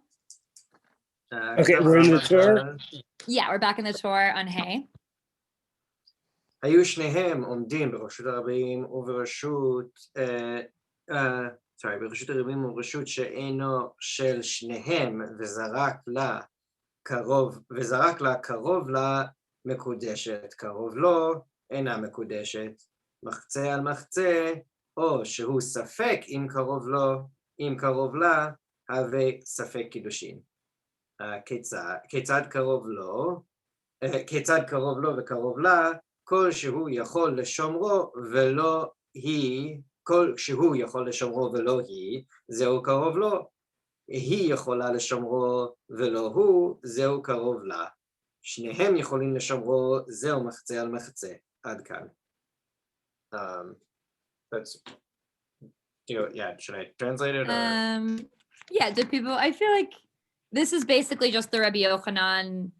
Okay, we're in the Torah. Yeah, we're back in the Torah on Hey. היו שניהם עומדים ברשות הרבים וברשות, ברשות הרבים וברשות שאינו של שניהם וזרק לה קרוב לה מקודשת, קרוב לו אינה מקודשת, מחצה על מחצה, או שהוא ספק אם קרוב לה, הווה ספק קידושין. כיצד קרוב לו וקרוב לה, כל שהוא יכול לשומרו ולא היא, זהו קרוב לו. היא יכולה לשומרו ולא הוא, זהו קרוב לה. שניהם יכולים לשומרו, זהו מחצה על מחצה. עד כאן. That's, yeah, should I translate it? Or? Yeah, do people, I feel like this is basically just the Rabbi Yochanan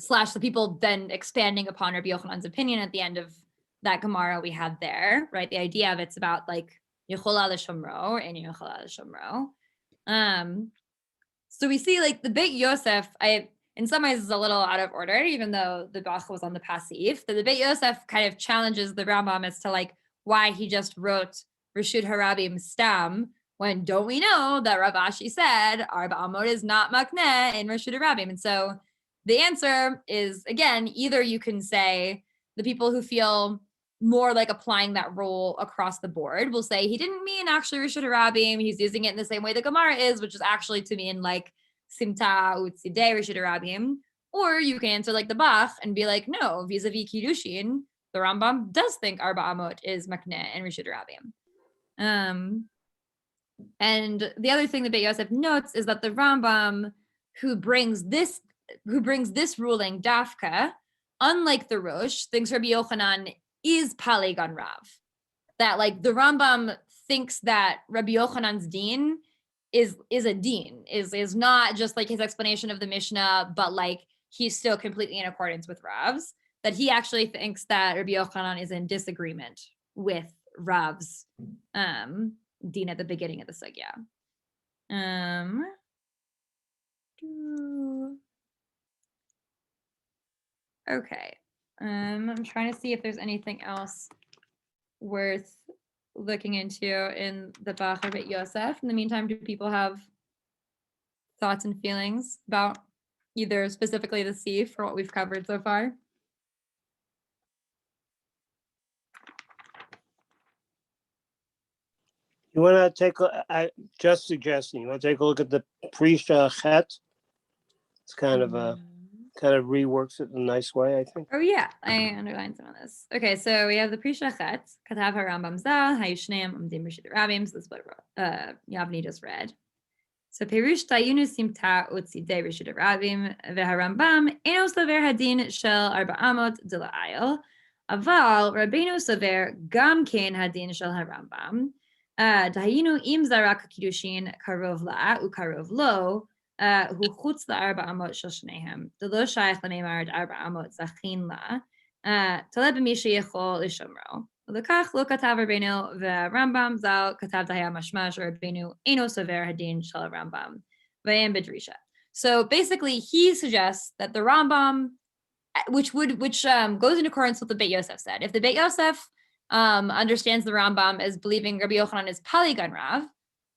/ the people then expanding upon Rabbi Yochanan's opinion at the end of that Gemara we had there, right? The idea of it's about like Yechola l'shomro and Yechola l'shomro. So we see like the Beit Yosef, in some ways is a little out of order, even though the Bach was on the passive. The Beit Yosef kind of challenges the Rambam as to like why he just wrote Reshut Harabim Stam, when don't we know that Rav Ashi said Arba Amot is not makneh in Reshut Harabim? And so the answer is, again, either you can say the people who feel more like applying that rule across the board will say he didn't mean actually Reshut Harabim, he's using it in the same way the Gemara is, which is actually to mean like Simta Utzidei Reshut Harabim. Or you can answer like the Bach and be like, no, vis-a-vis Kiddushin, the Rambam does think Arba Amot is makneh and Reshut Harabim. And the other thing that Beit Yosef notes is that the Rambam who brings this ruling dafka, unlike the Rosh, thinks Rabbi Yochanan is palig on Rav. That like the Rambam thinks that Rabbi Yochanan's din is a din, is not just like his explanation of the Mishnah, but like he's still completely in accordance with Rav's. That he actually thinks that Rabbi Yochanan is in disagreement with Rav's din at the beginning of the sugya. Okay. I'm trying to see if there's anything else worth looking into in the Bach or Beit Yosef. In the meantime, do people have thoughts and feelings about either specifically the seif or what we've covered so far? You want to take, just suggesting, you want to take a look at the Prisha Chet? It's kind of reworks it in a nice way, I think. Oh yeah, I underlined some of this. Okay, so we have the Pri Shachet, Katav HaRambam Zal, Hayishneim, Amdim Rishit Rabim. So this is what Yavni just read. So Perush Tayunu Simta Utzidei Rishit Rabim VeHaRambam Enos Lever Hadin Shel Arba Amot de La'ayel Aval Rabbeinu Sover Gam Kein Hadin Shel HaRambam Dahayinu Im Zarak Kiddushin Karov La Ukarov Lo הוא חוץ לארבע אמות של שניהם, זה לא שייך לנאמר 4 אמות זכין לה, תלוי במי שיכול לשומרו. ולכך לא כתב רבנו והרמב"ם ז"ל כתב דהיה משמע שרבנו אינו סובר הדין של הרמב"ם, ואין בדרישה. So basically he suggests that the Rambam, which goes in accordance with what the Beit Yosef said. If the Beit Yosef understands the Rambam as believing Rabbi Yochanan is Polygon Rav,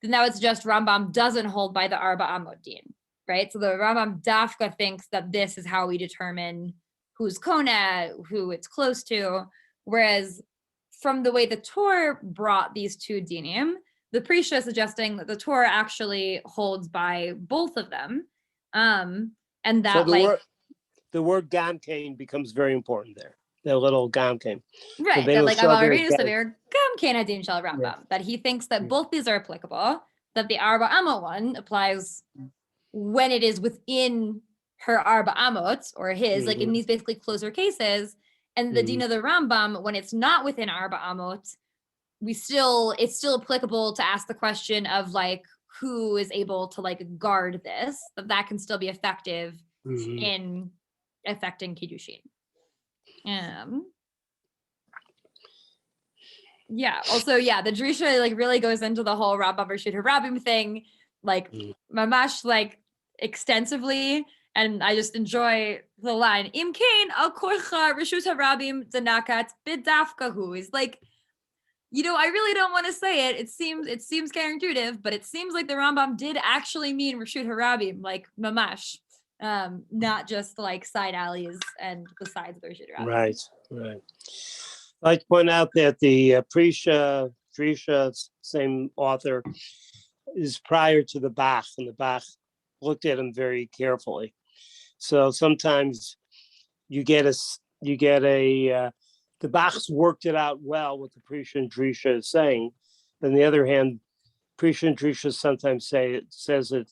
then that would suggest Rambam doesn't hold by the Arba Amot Din, right? So the Rambam Dafka thinks that this is how we determine who's Kona, who it's close to, whereas from the way the Torah brought these two dinim, the Prisha is suggesting that the Torah actually holds by both of them, and that So the word Gamkein becomes very important there. The little Gamkein. right, that like that he thinks that both these are applicable, that the Arba Amot one applies when it is within her Arba Amot or his, like in these basically closer cases, and the Din of the Rambam, when it's not within Arba Amot, it's still applicable to ask the question of like who is able to like guard this, that can still be effective in affecting Kiddushin. Yeah, also, the Drisha like really goes into the whole Rabbah Rishut Harabim thing, like mamash like extensively, and I just enjoy the line Im Kain al Korcha Rishut Harabim Danakat Bidafka, who is like, I really don't want to say it. It seems counterintuitive, but it seems like the Rambam did actually mean Rishut Harabim, like mamash, not just like side alleys and the sides of the Rishut Harabim. Right. I'd like to point out that the Prisha, same author, is prior to the Bach, and the Bach looked at him very carefully. So sometimes you get the Bach's worked it out well what the Prisha and Drisha is saying. On the other hand, Prisha and Drisha sometimes says it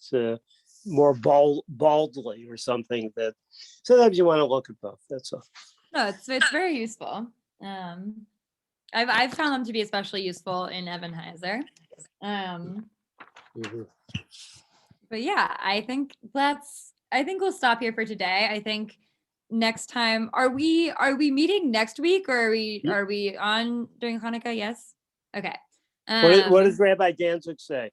more baldly or something, that sometimes you want to look at both. That's all. No, it's very useful. I've found them to be especially useful in Evan Heiser. But yeah, I think we'll stop here for today. I think next time, are we meeting next week, or are we on during Hanukkah? Yes. Okay. What does Rabbi Danzig say?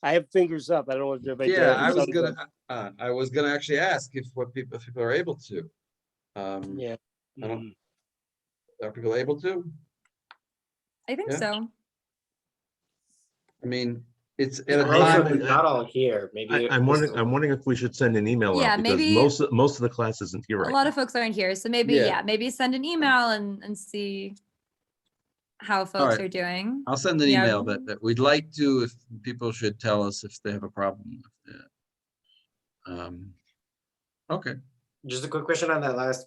I have fingers up. I don't know what Rabbi Danzig says. I was gonna actually ask if people are able to. Are people able to? I think so. I mean, it's at a Also, time. not all here. Maybe I'm wondering if we should send an email Yeah, out, because maybe most of the class isn't here A right lot now. of folks aren't here, so maybe send an email and see how folks right. are doing. I'll send an email, but we'd like to, if people should tell us if they have a problem with it. Okay. just a quick question on that last